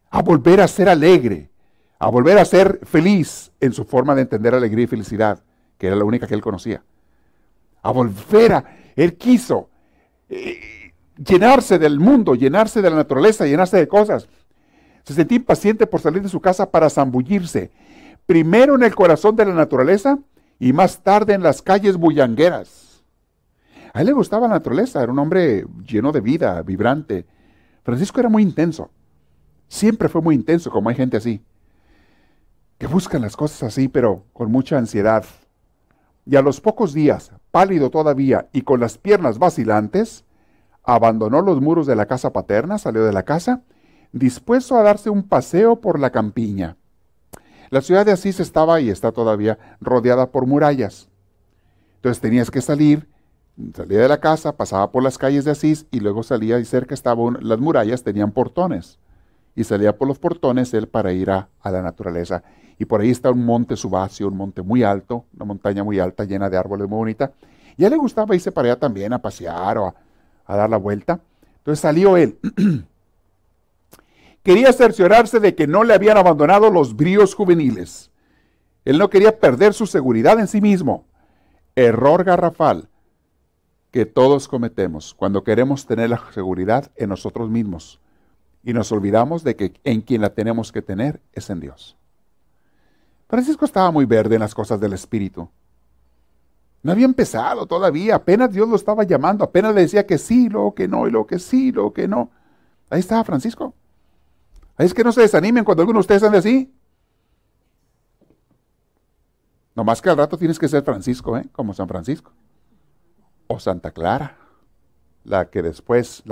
A volver a ser alegre. A volver a ser feliz en su forma de entender alegría y felicidad, que era la única que él conocía. A volver a... Él quiso llenarse del mundo, llenarse de la naturaleza, llenarse de cosas. Se sentía impaciente por salir de su casa para zambullirse. Primero en el corazón de la naturaleza y más tarde en las calles bullangueras. A él le gustaba la naturaleza, era un hombre lleno de vida, vibrante. Francisco era muy intenso. Siempre fue muy intenso, como hay gente así. que buscan las cosas así, pero con mucha ansiedad. Y a los pocos días, pálido todavía y con las piernas vacilantes, abandonó los muros de la casa paterna, salió de la casa, dispuesto a darse un paseo por la campiña. La ciudad de Asís estaba y está todavía rodeada por murallas. Entonces tenías que salía de la casa, pasaba por las calles de Asís y luego salía y cerca estaban las murallas, tenían portones. Y salía por los portones él para ir a la naturaleza. Y por ahí está un monte Subasio, un monte muy alto, una montaña muy alta llena de árboles muy bonita. Y a él le gustaba irse para allá también a pasear o a dar la vuelta. Entonces salió él. Quería cerciorarse de que no le habían abandonado los bríos juveniles. Él no quería perder su seguridad en sí mismo. Error garrafal que todos cometemos cuando queremos tener la seguridad en nosotros mismos. Y nos olvidamos de que en quien la tenemos que tener es en Dios. Francisco estaba muy verde en las cosas del Espíritu. No había empezado todavía, apenas Dios lo estaba llamando, apenas le decía que sí, luego que no, y luego que sí, luego que no. Ahí estaba Francisco. Ahí es que no se desanimen cuando alguno de ustedes ande así. Nomás que al rato tienes que ser Francisco, como San Francisco. O Santa Clara, la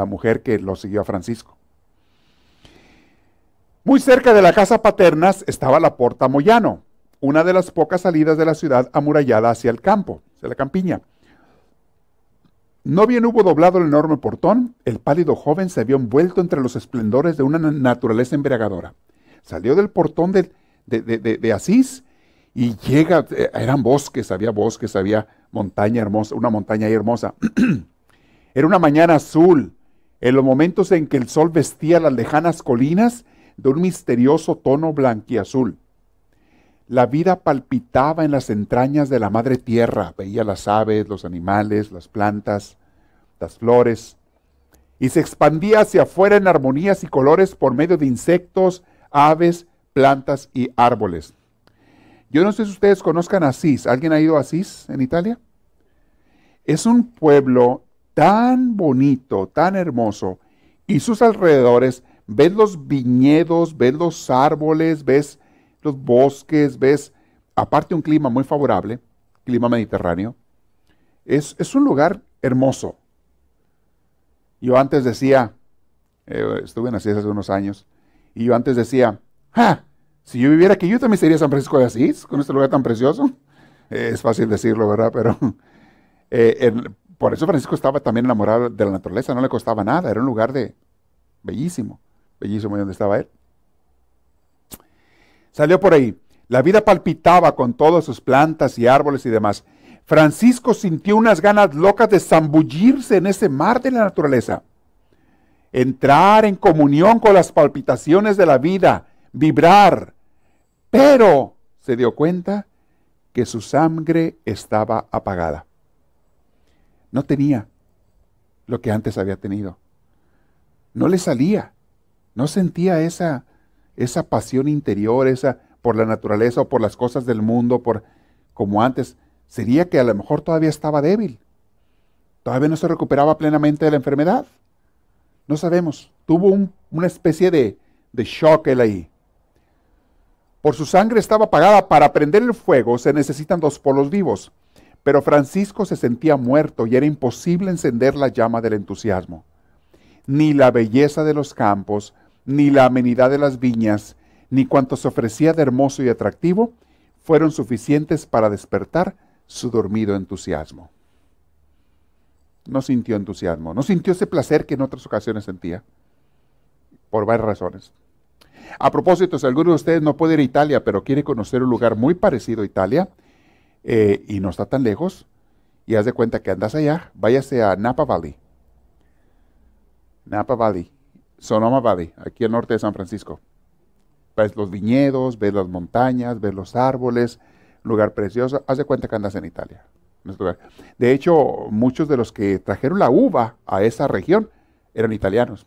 mujer que lo siguió a Francisco. Muy cerca de la casa paternas estaba la Porta Moyano, una de las pocas salidas de la ciudad amurallada hacia el campo, hacia la campiña. No bien hubo doblado el enorme portón, el pálido joven se había envuelto entre los esplendores de una naturaleza embriagadora. Salió del portón de Asís y llega, eran bosques, había montaña hermosa, una montaña ahí hermosa. Era una mañana azul, en los momentos en que el sol vestía las lejanas colinas de un misterioso tono blanquiazul. La vida palpitaba en las entrañas de la madre tierra, veía las aves, los animales, las plantas, las flores, y se expandía hacia afuera en armonías y colores por medio de insectos, aves, plantas y árboles. Yo no sé si ustedes conozcan Asís. ¿Alguien ha ido a Asís en Italia? Es un pueblo tan bonito, tan hermoso, y sus alrededores, ves los viñedos, ves los árboles, ves los bosques, ves, aparte un clima muy favorable, clima mediterráneo. Es un lugar hermoso. Yo antes decía, estuve en Asís hace unos años, y yo antes decía, si yo viviera aquí, yo también sería San Francisco de Asís, con este lugar tan precioso. Es fácil decirlo, ¿verdad? Pero por eso Francisco estaba también enamorado de la naturaleza, no le costaba nada, era un lugar bellísimo, bellísimo donde estaba él. Salió por ahí, la vida palpitaba con todas sus plantas y árboles y demás. Francisco sintió unas ganas locas de zambullirse en ese mar de la naturaleza, entrar en comunión con las palpitaciones de la vida, vibrar, pero se dio cuenta que su sangre estaba apagada. No tenía lo que antes había tenido. No le salía, no sentía esa pasión interior, por la naturaleza o por las cosas del mundo, como antes. Sería que a lo mejor todavía estaba débil. Todavía no se recuperaba plenamente de la enfermedad. No sabemos. Tuvo una especie de shock él ahí. Por su sangre estaba apagada. Para prender el fuego se necesitan 2 polos vivos. Pero Francisco se sentía muerto y era imposible encender la llama del entusiasmo. Ni la belleza de los campos, ni la amenidad de las viñas, ni cuanto se ofrecía de hermoso y atractivo, fueron suficientes para despertar su dormido entusiasmo. No sintió entusiasmo, no sintió ese placer que en otras ocasiones sentía, por varias razones. A propósito, si alguno de ustedes no puede ir a Italia, pero quiere conocer un lugar muy parecido a Italia, y no está tan lejos, y haz de cuenta que andas allá, váyase a Napa Valley. Napa Valley, Sonoma Valley, aquí al norte de San Francisco. Ves los viñedos, ves las montañas, ves los árboles, lugar precioso. Haz de cuenta que andas en Italia. De hecho, muchos de los que trajeron la uva a esa región eran italianos.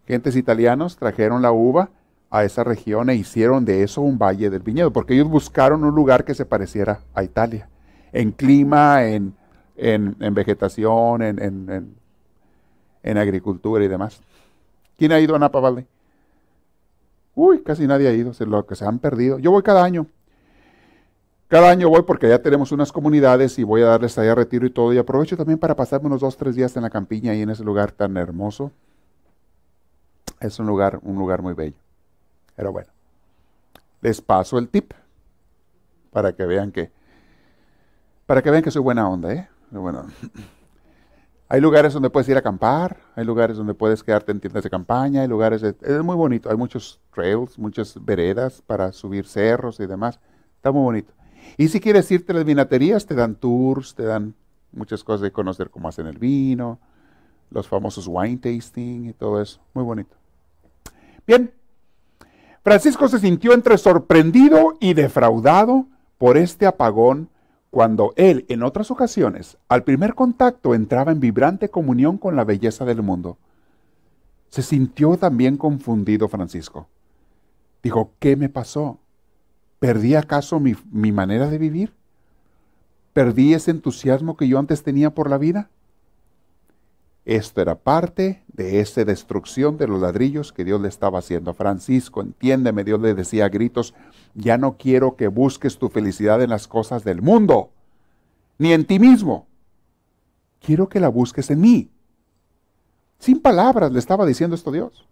Gentes italianos trajeron la uva a esa región e hicieron de eso un valle del viñedo, porque ellos buscaron un lugar que se pareciera a Italia, en clima, en vegetación, en agricultura y demás. ¿Quién ha ido a Napa Valley? Uy, casi nadie ha ido, lo que se han perdido. Yo voy cada año. Cada año voy porque ya tenemos unas comunidades y voy a darles allá retiro y todo. Y aprovecho también para pasarme unos 2, 3 días en la campiña ahí en ese lugar tan hermoso. Es un lugar muy bello. Pero bueno, les paso el tip para que vean que soy buena onda, ¿eh? Bueno, hay lugares donde puedes ir a acampar, hay lugares donde puedes quedarte en tiendas de campaña, es muy bonito, hay muchos trails, muchas veredas para subir cerros y demás. Está muy bonito. Y si quieres irte a las vinaterías, te dan tours, te dan muchas cosas de conocer cómo hacen el vino, los famosos wine tasting y todo eso. Muy bonito. Bien, Francisco se sintió entre sorprendido y defraudado por este apagón cuando él, en otras ocasiones, al primer contacto entraba en vibrante comunión con la belleza del mundo. Se sintió también confundido Francisco. Dijo, ¿qué me pasó? ¿Perdí acaso mi manera de vivir? ¿Perdí ese entusiasmo que yo antes tenía por la vida? Esto era parte de esa destrucción de los ladrillos que Dios le estaba haciendo a Francisco. Entiéndeme, Dios le decía a gritos, ya no quiero que busques tu felicidad en las cosas del mundo, ni en ti mismo. Quiero que la busques en mí. Sin palabras le estaba diciendo esto Dios,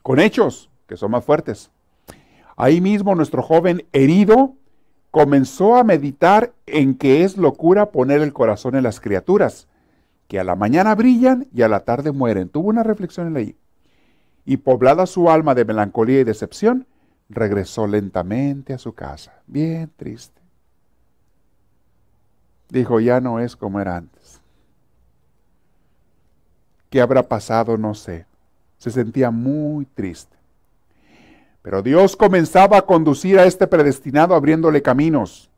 con hechos que son más fuertes. Ahí mismo nuestro joven herido comenzó a meditar en que es locura poner el corazón en las criaturas, que a la mañana brillan y a la tarde mueren. Tuvo una reflexión en ahí. Y poblada su alma de melancolía y decepción, regresó lentamente a su casa, bien triste. Dijo, ya no es como era antes. ¿Qué habrá pasado? No sé. Se sentía muy triste. Pero Dios comenzaba a conducir a este predestinado abriéndole caminos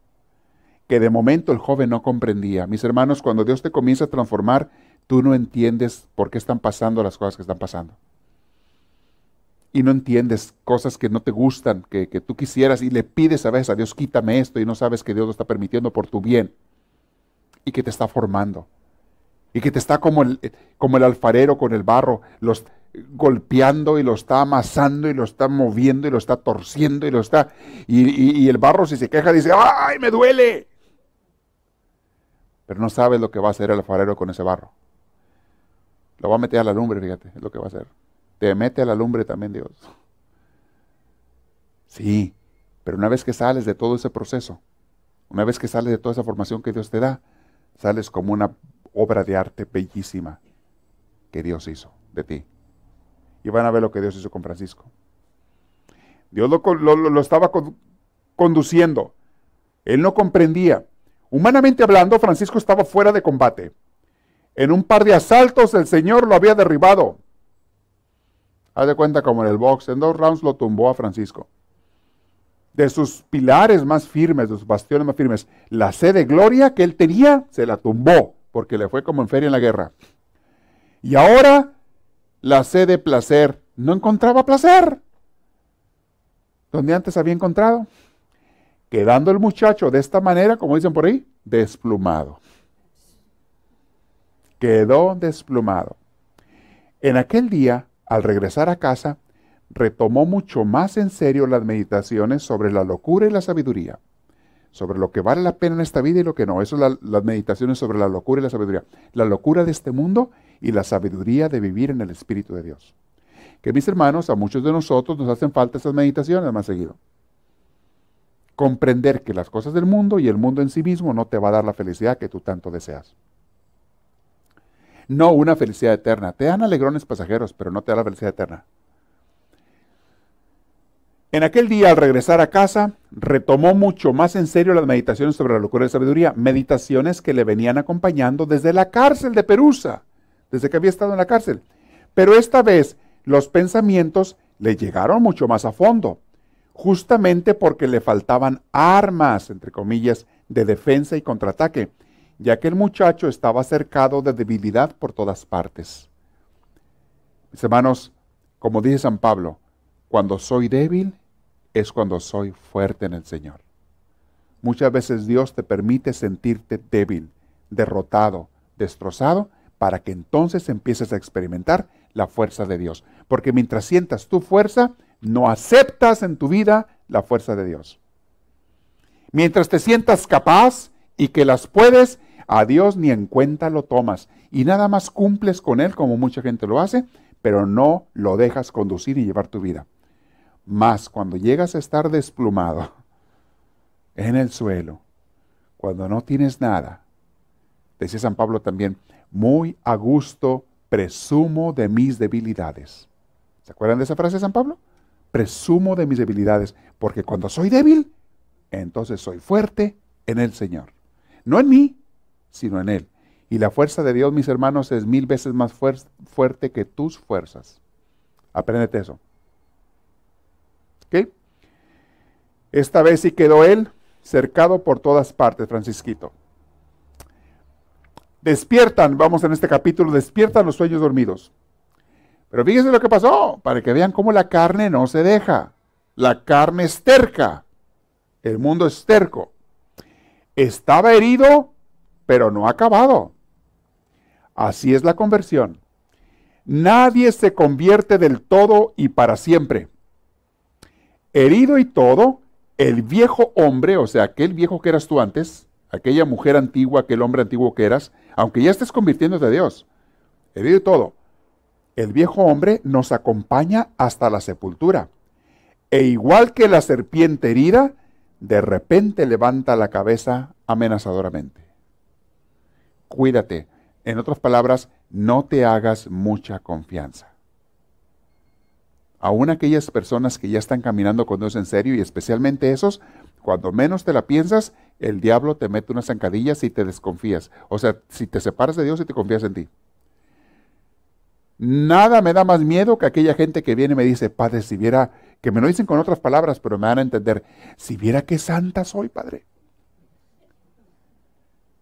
que de momento el joven no comprendía. Mis hermanos, cuando Dios te comienza a transformar, tú no entiendes por qué están pasando las cosas que están pasando. Y no entiendes cosas que no te gustan, que tú quisieras y le pides a veces a Dios, quítame esto, y no sabes que Dios lo está permitiendo por tu bien y que te está formando. Y que te está como el alfarero con el barro, los golpeando y lo está amasando y lo está moviendo y lo está torciendo y el barro si se queja dice, ¡ay, me duele! Pero no sabes lo que va a hacer el alfarero con ese barro. Lo va a meter a la lumbre, fíjate, es lo que va a hacer. Te mete a la lumbre también Dios. Sí, pero una vez que sales de todo ese proceso, una vez que sales de toda esa formación que Dios te da, sales como una obra de arte bellísima que Dios hizo de ti. Y van a ver lo que Dios hizo con Francisco. Dios lo estaba conduciendo. Él no comprendía. Humanamente hablando, Francisco estaba fuera de combate. En un par de asaltos el Señor lo había derribado. Haz de cuenta como en el box, en 2 rounds lo tumbó a Francisco. De sus pilares más firmes, de sus bastiones más firmes, la sed de gloria que él tenía, se la tumbó, porque le fue como en feria en la guerra. Y ahora, la sed de placer, no encontraba placer. Donde antes había encontrado. Quedando el muchacho de esta manera, como dicen por ahí, desplumado. Quedó desplumado. En aquel día, al regresar a casa, retomó mucho más en serio las meditaciones sobre la locura y la sabiduría. Sobre lo que vale la pena en esta vida y lo que no. Eso es las meditaciones sobre la locura y la sabiduría. La locura de este mundo y la sabiduría de vivir en el Espíritu de Dios. Que mis hermanos, a muchos de nosotros nos hacen falta esas meditaciones más seguido. Comprender que las cosas del mundo y el mundo en sí mismo no te va a dar la felicidad que tú tanto deseas. No una felicidad eterna. Te dan alegrones pasajeros, pero no te da la felicidad eterna. En aquel día, al regresar a casa, retomó mucho más en serio las meditaciones sobre la locura y la sabiduría. Meditaciones que le venían acompañando desde la cárcel de Perusa, desde que había estado en la cárcel. Pero esta vez, los pensamientos le llegaron mucho más a fondo. Justamente porque le faltaban armas, entre comillas, de defensa y contraataque, ya que el muchacho estaba cercado de debilidad por todas partes. Mis hermanos, como dice San Pablo, cuando soy débil es cuando soy fuerte en el Señor. Muchas veces Dios te permite sentirte débil, derrotado, destrozado, para que entonces empieces a experimentar la fuerza de Dios. Porque mientras sientas tu fuerza, no aceptas en tu vida la fuerza de Dios. Mientras te sientas capaz y que las puedes, a Dios ni en cuenta lo tomas. Y nada más cumples con Él como mucha gente lo hace, pero no lo dejas conducir y llevar tu vida. Mas cuando llegas a estar desplumado en el suelo, cuando no tienes nada, decía San Pablo también, muy a gusto presumo de mis debilidades. ¿Se acuerdan de esa frase de San Pablo? Presumo de mis debilidades, porque cuando soy débil, entonces soy fuerte en el Señor. No en mí, sino en Él. Y la fuerza de Dios, mis hermanos, es 1000 veces más fuerte que tus fuerzas. Apréndete eso. ¿Ok? Esta vez sí quedó él cercado por todas partes, Francisquito. Despiertan, vamos en este capítulo, despiertan los sueños dormidos. Pero fíjense lo que pasó, para que vean cómo la carne no se deja. La carne es terca. El mundo es terco. Estaba herido, pero no acabado. Así es la conversión. Nadie se convierte del todo y para siempre. Herido y todo, el viejo hombre, o sea, aquel viejo que eras tú antes, aquella mujer antigua, aquel hombre antiguo que eras, aunque ya estés convirtiéndote a Dios, herido y todo, el viejo hombre nos acompaña hasta la sepultura. E igual que la serpiente herida, de repente levanta la cabeza amenazadoramente. Cuídate. En otras palabras, no te hagas mucha confianza. Aún aquellas personas que ya están caminando con Dios en serio, y especialmente esos, cuando menos te la piensas, el diablo te mete unas zancadillas y te desconfías. O sea, si te separas de Dios y te confías en ti. Nada me da más miedo que aquella gente que viene y me dice, Padre, si viera, que me lo dicen con otras palabras, pero me dan a entender, si viera qué santa soy, Padre.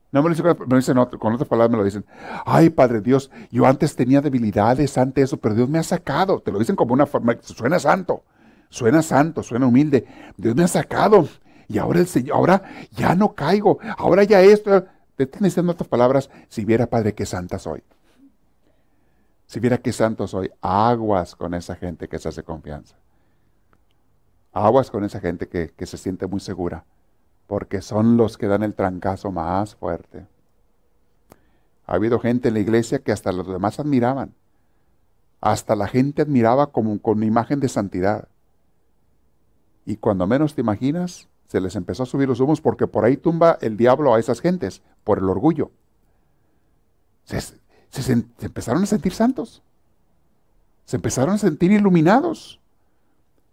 No me lo dicen con otras palabras, me lo dicen, ay, Padre Dios, yo antes tenía debilidades ante eso, pero Dios me ha sacado. Te lo dicen como una forma, suena santo, suena humilde. Dios me ha sacado y ahora el Señor, ahora ya no caigo, ahora ya esto. Te están diciendo otras palabras, si viera, Padre, qué santa soy. Si viera qué santo soy, aguas con esa gente que se hace confianza. Aguas con esa gente que se siente muy segura, porque son los que dan el trancazo más fuerte. Ha habido gente en la iglesia que hasta los demás admiraban. Hasta la gente admiraba como con imagen de santidad. Y cuando menos te imaginas, se les empezó a subir los humos porque por ahí tumba el diablo a esas gentes, por el orgullo. Se empezaron a sentir santos. Se empezaron a sentir iluminados.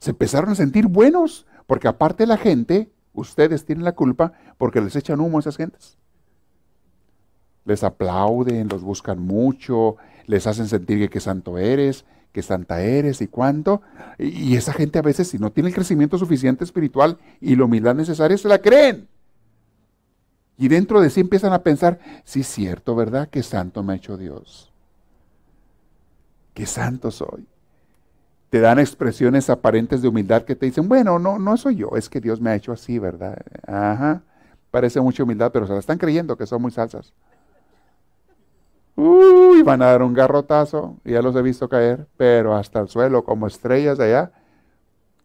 Se empezaron a sentir buenos, porque aparte la gente, ustedes tienen la culpa porque les echan humo a esas gentes. Les aplauden, los buscan mucho, les hacen sentir que qué santo eres, que santa eres y cuánto. Y esa gente a veces, si no tiene el crecimiento suficiente espiritual y la humildad necesaria, se la creen. Y dentro de sí empiezan a pensar, sí es cierto, ¿verdad? Qué santo me ha hecho Dios. Qué santo soy. Te dan expresiones aparentes de humildad que te dicen, bueno, no soy yo, es que Dios me ha hecho así, ¿verdad? Ajá, parece mucha humildad, pero se la están creyendo que son muy salsas. Uy, van a dar un garrotazo, ya los he visto caer, pero hasta el suelo, como estrellas de allá,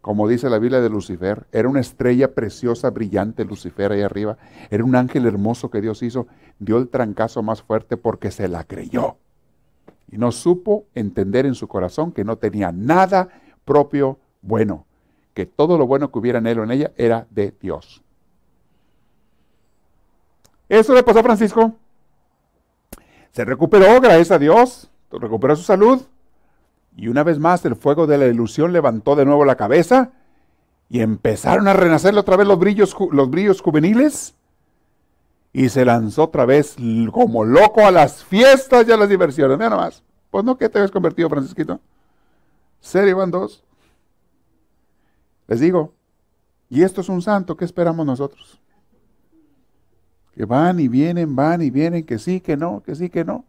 como dice la Biblia de Lucifer, era una estrella preciosa, brillante, Lucifer ahí arriba, era un ángel hermoso que Dios hizo, dio el trancazo más fuerte porque se la creyó. Y no supo entender en su corazón que no tenía nada propio bueno, que todo lo bueno que hubiera en él o en ella era de Dios. Eso le pasó a Francisco. Se recuperó, gracias a Dios, recuperó su salud. Y una vez más el fuego de la ilusión levantó de nuevo la cabeza y empezaron a renacerle otra vez los brillos juveniles. Y se lanzó otra vez como loco a las fiestas y a las diversiones. Mira nomás. Pues no, ¿qué te habías convertido, Francisquito? Serio, van dos. Les digo, y esto es un santo, ¿qué esperamos nosotros? Que van y vienen, que sí, que no, que sí, que no.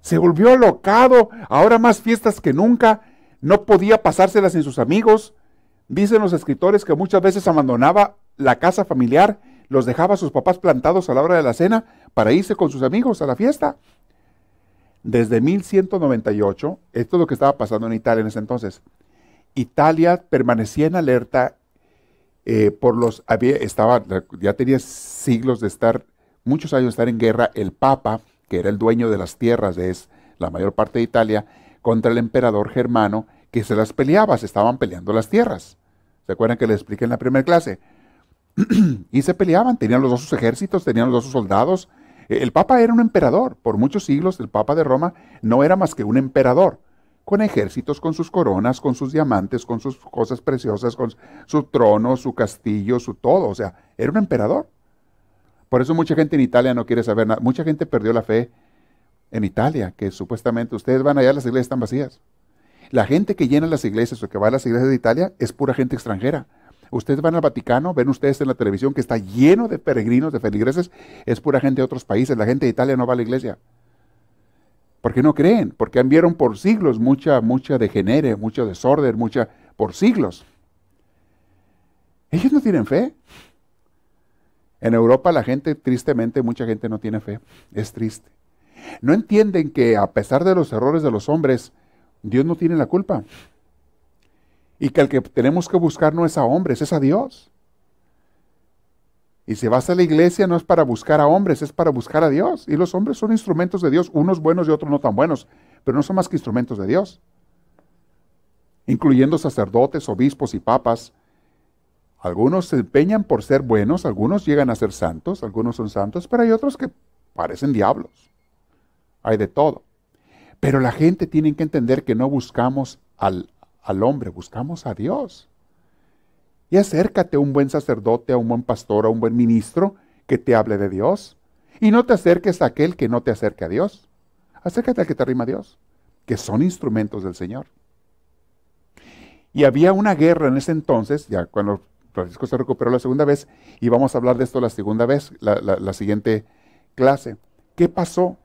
Se volvió alocado, ahora más fiestas que nunca, no podía pasárselas sin sus amigos. Dicen los escritores que muchas veces abandonaba la casa familiar, los dejaba a sus papás plantados a la hora de la cena para irse con sus amigos a la fiesta. Desde 1198, esto es lo que estaba pasando en Italia en ese entonces, Italia permanecía en alerta ya tenía siglos de estar, muchos años de estar en guerra, el Papa, que era el dueño de las tierras la mayor parte de Italia, contra el emperador Germano, que se las peleaba, se estaban peleando las tierras. ¿Se acuerdan que les expliqué en la primera clase? Y se peleaban, tenían los dos sus ejércitos, tenían los dos sus soldados. El Papa era un emperador, por muchos siglos el Papa de Roma no era más que un emperador, con ejércitos, con sus coronas, con sus diamantes, con sus cosas preciosas, con su trono, su castillo, su todo, o sea, era un emperador. Por eso mucha gente en Italia no quiere saber nada, mucha gente perdió la fe en Italia, que supuestamente ustedes van allá, las iglesias están vacías. La gente que llena las iglesias o que va a las iglesias de Italia es pura gente extranjera. Ustedes van al Vaticano, ven ustedes en la televisión que está lleno de peregrinos, de feligreses, es pura gente de otros países. La gente de Italia no va a la iglesia. ¿Por qué no creen? Porque vieron por siglos mucha degenere, mucho desorden, por siglos. Ellos no tienen fe. En Europa la gente, tristemente, mucha gente no tiene fe. Es triste. No entienden que a pesar de los errores de los hombres, Dios no tiene la culpa. Y que el que tenemos que buscar no es a hombres, es a Dios. Y si vas a la iglesia no es para buscar a hombres, es para buscar a Dios. Y los hombres son instrumentos de Dios, unos buenos y otros no tan buenos, pero no son más que instrumentos de Dios. Incluyendo sacerdotes, obispos y papas. Algunos se empeñan por ser buenos, algunos llegan a ser santos, algunos son santos, pero hay otros que parecen diablos. Hay de todo. Pero la gente tiene que entender que no buscamos al hombre, buscamos a Dios. Y acércate a un buen sacerdote, a un buen pastor, a un buen ministro que te hable de Dios. Y no te acerques a aquel que no te acerque a Dios. Acércate al que te arrima a Dios, que son instrumentos del Señor. Y había una guerra en ese entonces, ya cuando Francisco se recuperó la segunda vez, y vamos a hablar de esto la segunda vez, la siguiente clase. ¿Qué pasó?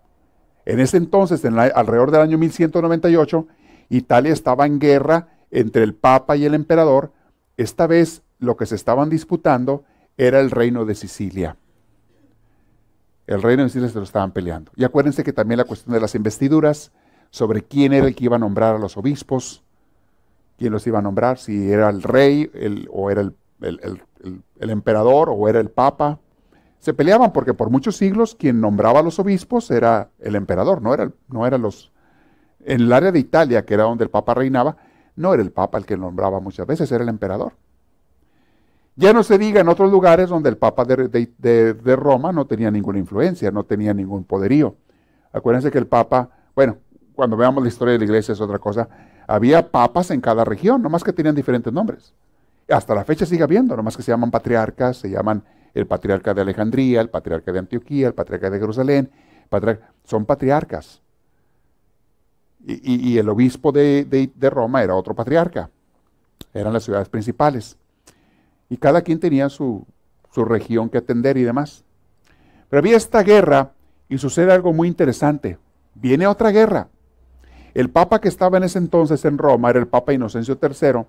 En ese entonces, alrededor del año 1198, Italia estaba en guerra entre el Papa y el emperador. Esta vez lo que se estaban disputando era el reino de Sicilia. El reino de Sicilia se lo estaban peleando. Y acuérdense que también la cuestión de las investiduras, sobre quién era el que iba a nombrar a los obispos, quién los iba a nombrar, si era el rey o era el emperador o era el Papa. Se peleaban porque por muchos siglos quien nombraba a los obispos era el emperador, no era los... En el área de Italia, que era donde el Papa reinaba, no era el Papa el que nombraba muchas veces, era el emperador. Ya no se diga en otros lugares donde el Papa de Roma no tenía ninguna influencia, no tenía ningún poderío. Acuérdense que el Papa, bueno, cuando veamos la historia de la iglesia es otra cosa, había papas en cada región, nomás que tenían diferentes nombres. Hasta la fecha sigue habiendo, nomás que se llaman patriarcas, se llaman el patriarca de Alejandría, el patriarca de Antioquía, el patriarca de Jerusalén, son patriarcas. Y el obispo de Roma era otro patriarca. Eran las ciudades principales. Y cada quien tenía su región que atender y demás. Pero había esta guerra y sucede algo muy interesante. Viene otra guerra. El papa que estaba en ese entonces en Roma era el Papa Inocencio III.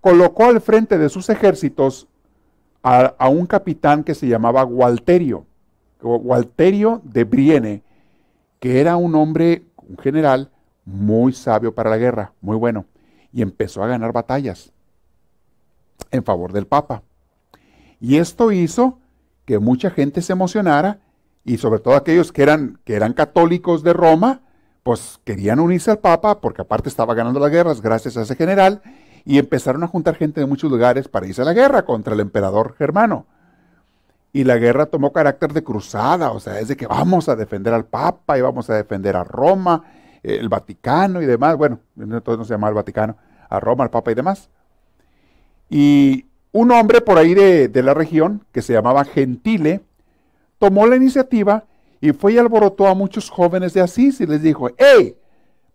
Colocó al frente de sus ejércitos a un capitán que se llamaba Gualterio de Brienne, que era un hombre, un general muy sabio para la guerra, muy bueno, y empezó a ganar batallas en favor del Papa. Y esto hizo que mucha gente se emocionara, y sobre todo aquellos que eran católicos de Roma, pues querían unirse al Papa, porque aparte estaba ganando las guerras gracias a ese general, y empezaron a juntar gente de muchos lugares para irse a la guerra contra el emperador Germano. Y la guerra tomó carácter de cruzada, o sea, es de que vamos a defender al Papa y vamos a defender a Roma, el Vaticano y demás. Bueno, entonces no se llamaba el Vaticano, a Roma, al Papa y demás. Y un hombre por ahí de la región, que se llamaba Gentile, tomó la iniciativa y fue y alborotó a muchos jóvenes de Asís y les dijo, ¡hey!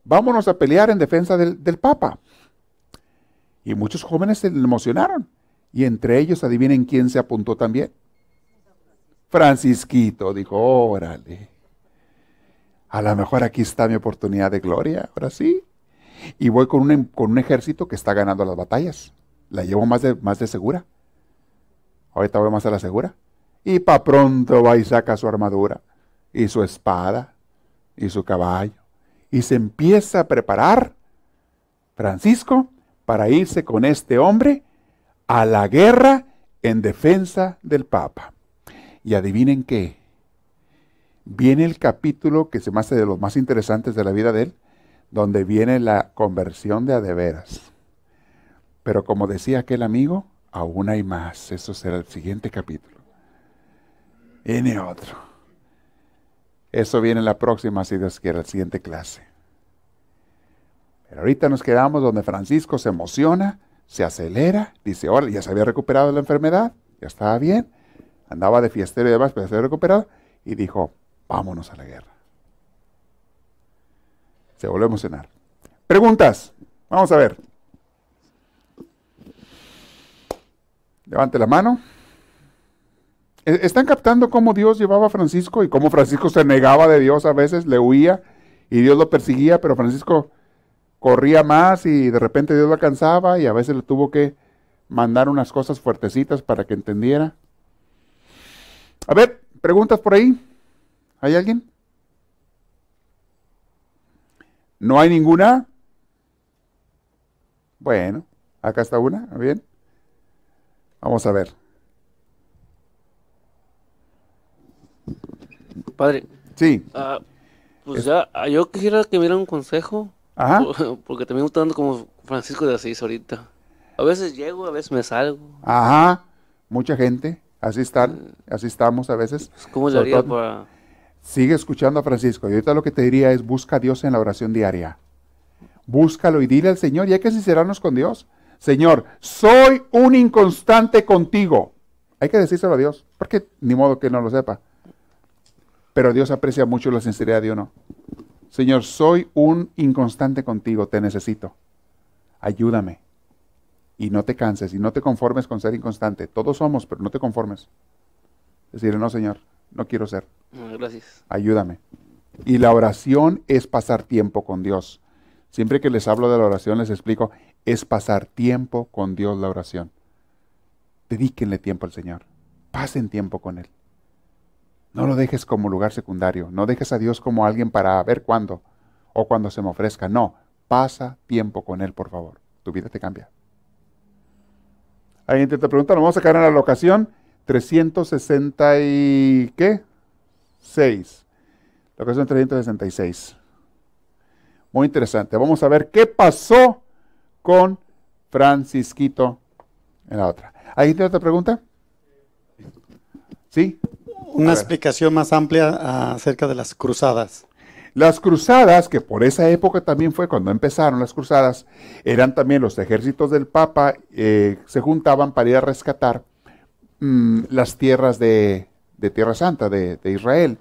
Vámonos a pelear en defensa del Papa. Y muchos jóvenes se emocionaron. Y entre ellos, adivinen quién se apuntó también. Francisquito dijo, órale, a lo mejor aquí está mi oportunidad de gloria, ahora sí. Y voy con un ejército que está ganando las batallas. La llevo más de segura. Ahorita voy más a la segura. Y pa' pronto va y saca su armadura, y su espada, y su caballo. Y se empieza a preparar Francisco para irse con este hombre a la guerra en defensa del Papa. Y adivinen qué, viene el capítulo que se me hace de los más interesantes de la vida de él, donde viene la conversión de a de veras. Pero como decía aquel amigo, aún hay más. Eso será el siguiente capítulo. Viene otro. Eso viene en la próxima, si Dios quiere, la siguiente clase. Pero ahorita nos quedamos donde Francisco se emociona, se acelera, dice, ahora ya se había recuperado de la enfermedad, ya estaba bien, andaba de fiestero y demás, pero se había recuperado, y dijo, vámonos a la guerra. Se volvió a emocionar. Preguntas. Vamos a ver. Levante la mano. ¿Están captando cómo Dios llevaba a Francisco y cómo Francisco se negaba de Dios a veces, le huía y Dios lo perseguía, pero Francisco corría más y de repente Dios lo alcanzaba y a veces le tuvo que mandar unas cosas fuertecitas para que entendiera? A ver, preguntas por ahí. ¿Hay alguien? ¿No hay ninguna? Bueno, acá está una, ¿bien? Vamos a ver. Padre, Sí. pues ya, yo quisiera que me diera un consejo, Ajá. porque también estoy dando como Francisco de Asís ahorita. A veces llego, a veces me salgo. Ajá. Mucha gente. Así están. Así estamos a veces. ¿Cómo le Sobre haría todo, para...? sigue escuchando a Francisco. Y ahorita lo que te diría es busca a Dios en la oración diaria. Búscalo y dile al Señor, y hay que sincerarnos con Dios. Señor, soy un inconstante contigo. Hay que decírselo a Dios, porque ni modo que no lo sepa. Pero Dios aprecia mucho la sinceridad de uno. Señor, soy un inconstante contigo, te necesito. Ayúdame. Y no te canses, y no te conformes con ser inconstante. Todos somos, pero no te conformes. Decirle, no, Señor, no quiero ser. Gracias. Ayúdame. Y la oración es pasar tiempo con Dios. Siempre que les hablo de la oración, les explico, es pasar tiempo con Dios la oración. Dedíquenle tiempo al Señor. Pasen tiempo con Él. No lo dejes como lugar secundario. No dejes a Dios como alguien para ver cuándo o cuando se me ofrezca. No, pasa tiempo con Él, por favor. Tu vida te cambia. Alguien te pregunta, nos vamos a sacar en la locación 360 y... ¿qué? 6. Locación 366. Muy interesante. Vamos a ver qué pasó con Francisquito en la otra. ¿Alguien tiene otra pregunta? ¿Sí? Una explicación más amplia acerca de las cruzadas. Las cruzadas, que por esa época también fue cuando empezaron las cruzadas, eran también los ejércitos del Papa, se juntaban para ir a rescatar las tierras de Tierra Santa, de Israel,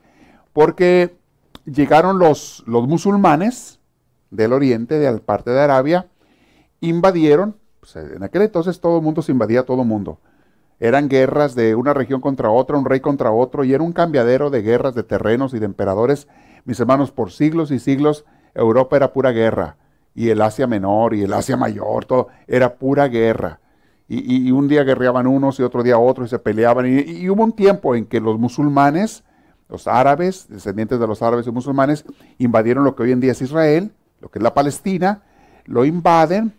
porque llegaron los musulmanes del oriente, de la parte de Arabia, invadieron, pues en aquel entonces todo el mundo se invadía a todo el mundo. Eran guerras de una región contra otra, un rey contra otro, y era un cambiadero de guerras, de terrenos y de emperadores. Mis hermanos, por siglos y siglos, Europa era pura guerra, y el Asia Menor y el Asia Mayor, todo era pura guerra. Y un día guerreaban unos y otro día otros y se peleaban, y hubo un tiempo en que los musulmanes, los árabes, descendientes de los árabes y musulmanes, invadieron lo que hoy en día es Israel, lo que es la Palestina, lo invaden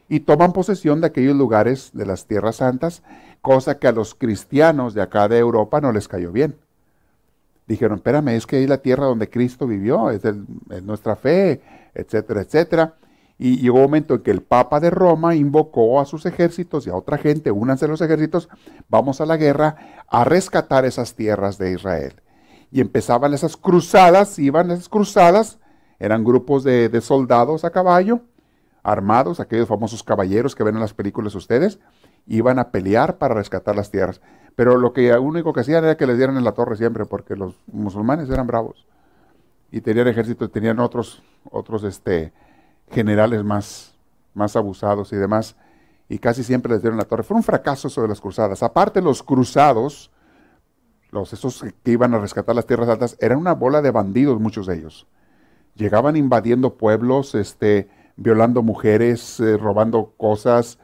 y toman posesión de aquellos lugares de las tierras santas, cosa que a los cristianos de acá de Europa no les cayó bien. Dijeron, espérame, es que es la tierra donde Cristo vivió, es nuestra fe, etcétera, etcétera. Y llegó un momento en que el Papa de Roma invocó a sus ejércitos y a otra gente, únanse a los ejércitos, vamos a la guerra a rescatar esas tierras de Israel. Y empezaban esas cruzadas, eran grupos de soldados a caballo, armados, aquellos famosos caballeros que ven en las películas ustedes, iban a pelear para rescatar las tierras. Pero lo único que hacían era que les dieran en la torre siempre, porque los musulmanes eran bravos. Y tenían ejércitos, tenían otros generales más abusados y demás. Y casi siempre les dieron en la torre. Fue un fracaso eso de las cruzadas. Aparte, los cruzados, esos que iban a rescatar las tierras altas, eran una bola de bandidos, muchos de ellos. Llegaban invadiendo pueblos, violando mujeres, robando cosas,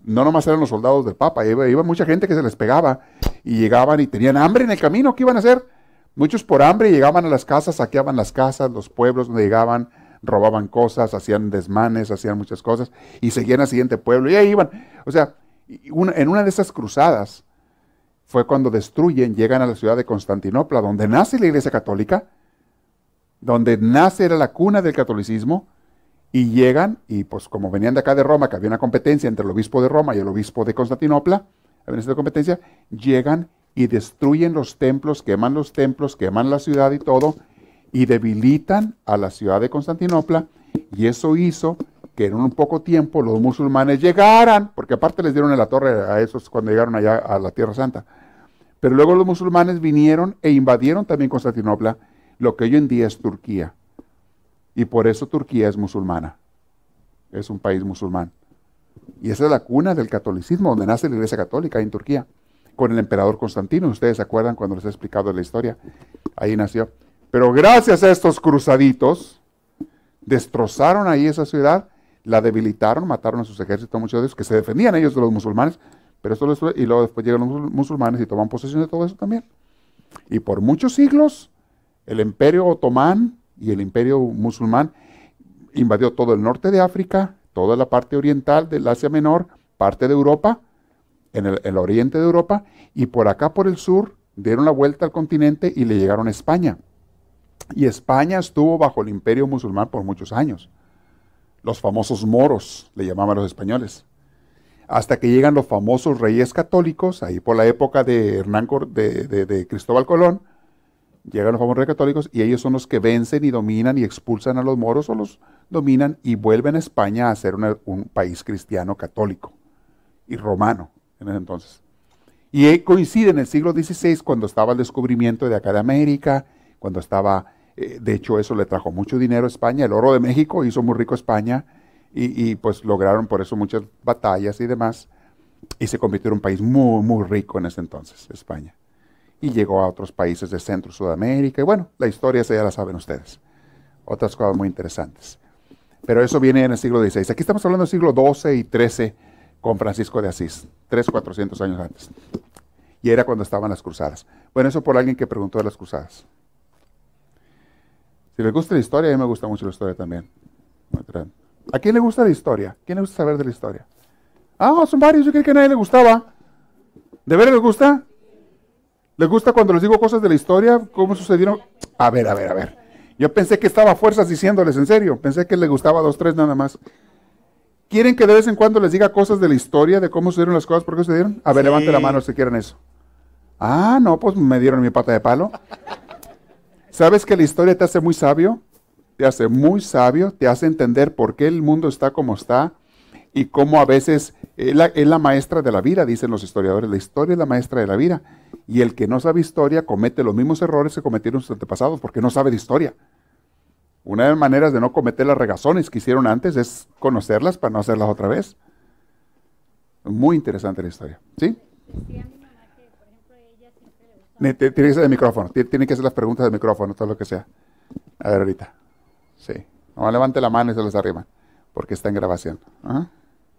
no nomás eran los soldados del Papa, iba mucha gente que se les pegaba y llegaban y tenían hambre en el camino. ¿Qué iban a hacer? Muchos por hambre llegaban a las casas, saqueaban las casas, los pueblos donde llegaban, robaban cosas, hacían desmanes, hacían muchas cosas, y seguían al siguiente pueblo, y ahí iban. O sea, en una de esas cruzadas fue cuando destruyen, llegan a la ciudad de Constantinopla, donde nace la Iglesia Católica, donde nace, era la cuna del catolicismo, y llegan, y pues como venían de acá de Roma, que había una competencia entre el obispo de Roma y el obispo de Constantinopla, había esta competencia, llegan y destruyen los templos, queman la ciudad y todo, y debilitan a la ciudad de Constantinopla, y eso hizo que en un poco tiempo los musulmanes llegaran, porque aparte les dieron en la torre a esos cuando llegaron allá a la Tierra Santa, pero luego los musulmanes vinieron e invadieron también Constantinopla, lo que hoy en día es Turquía, y por eso Turquía es musulmana, es un país musulmán, y esa es la cuna del catolicismo, donde nace la Iglesia Católica en Turquía, con el emperador Constantino. Ustedes se acuerdan cuando les he explicado la historia, ahí nació. Pero gracias a estos cruzaditos, destrozaron ahí esa ciudad, la debilitaron, mataron a sus ejércitos, muchos de ellos, que se defendían ellos de los musulmanes, pero y luego después llegan los musulmanes y toman posesión de todo eso también. Y por muchos siglos, el imperio otomán y el imperio musulmán invadió todo el norte de África, toda la parte oriental del Asia Menor, parte de Europa, en el oriente de Europa, y por acá por el sur, dieron la vuelta al continente y le llegaron a España. Y España estuvo bajo el imperio musulmán por muchos años. Los famosos moros, le llamaban los españoles. Hasta que llegan los famosos reyes católicos, ahí por la época de de Cristóbal Colón, llegan los famosos reyes católicos y ellos son los que vencen y dominan y expulsan a los moros o los dominan y vuelven a España a ser un país cristiano católico y romano en ese entonces. Y coincide en el siglo XVI cuando estaba el descubrimiento de acá de América, cuando estaba, de hecho eso le trajo mucho dinero a España, el oro de México hizo muy rico a España y pues lograron por eso muchas batallas y demás y se convirtió en un país muy, muy rico en ese entonces, España. Y llegó a otros países de Centro y Sudamérica y bueno, la historia esa ya la saben ustedes. Otras cosas muy interesantes. Pero eso viene en el siglo XVI. Aquí estamos hablando del siglo XII y XIII con Francisco de Asís, 400 años antes. Y era cuando estaban las cruzadas. Bueno, eso por alguien que preguntó de las cruzadas. Si les gusta la historia, a mí me gusta mucho la historia también. ¿A quién le gusta la historia? ¿Quién le gusta saber de la historia? Ah, son varios, yo creí que a nadie le gustaba. ¿De veras les gusta? ¿Les gusta cuando les digo cosas de la historia? ¿Cómo sucedieron? A ver. Yo pensé que estaba a fuerzas diciéndoles, en serio. Pensé que les gustaba 2, 3 nada más. ¿Quieren que de vez en cuando les diga cosas de la historia, de cómo sucedieron las cosas, por qué sucedieron? A ver, sí. Levante la mano si quieren eso. Ah, no, pues me dieron mi pata de palo. ¿Sabes que la historia te hace muy sabio? Te hace muy sabio, te hace entender por qué el mundo está como está y cómo a veces es la maestra de la vida, dicen los historiadores. La historia es la maestra de la vida. Y el que no sabe historia comete los mismos errores que cometieron sus antepasados porque no sabe de historia. Una de las maneras de no cometer las regazones que hicieron antes es conocerlas para no hacerlas otra vez. Muy interesante la historia. ¿Sí? Decía mi mamá que, por ejemplo, ella siempre le gustaba... Tiene que ser de micrófono. Tiene que hacer las preguntas del micrófono, todo lo que sea. A ver ahorita. Sí. No levante la mano y se les arrima, porque está en grabación. Ajá.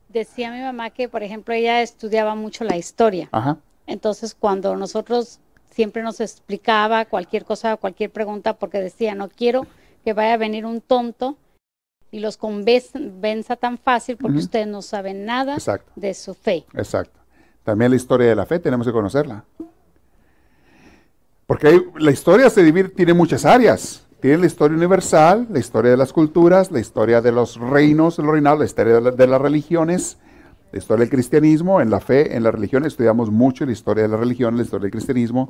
Decía mi mamá que, por ejemplo, ella estudiaba mucho la historia. Ajá. Entonces, cuando nosotros siempre nos explicaba cualquier cosa, cualquier pregunta, porque decía, no quiero que vaya a venir un tonto y los convenza tan fácil porque ustedes no saben nada de su fe. Exacto. También la historia de la fe tenemos que conocerla. Porque la historia se divide, tiene muchas áreas. Tiene la historia universal, la historia de las culturas, la historia de los reinos, los reinados, la historia de las religiones, la historia del cristianismo. En la fe, en la religión estudiamos mucho la historia de la religión, la historia del cristianismo,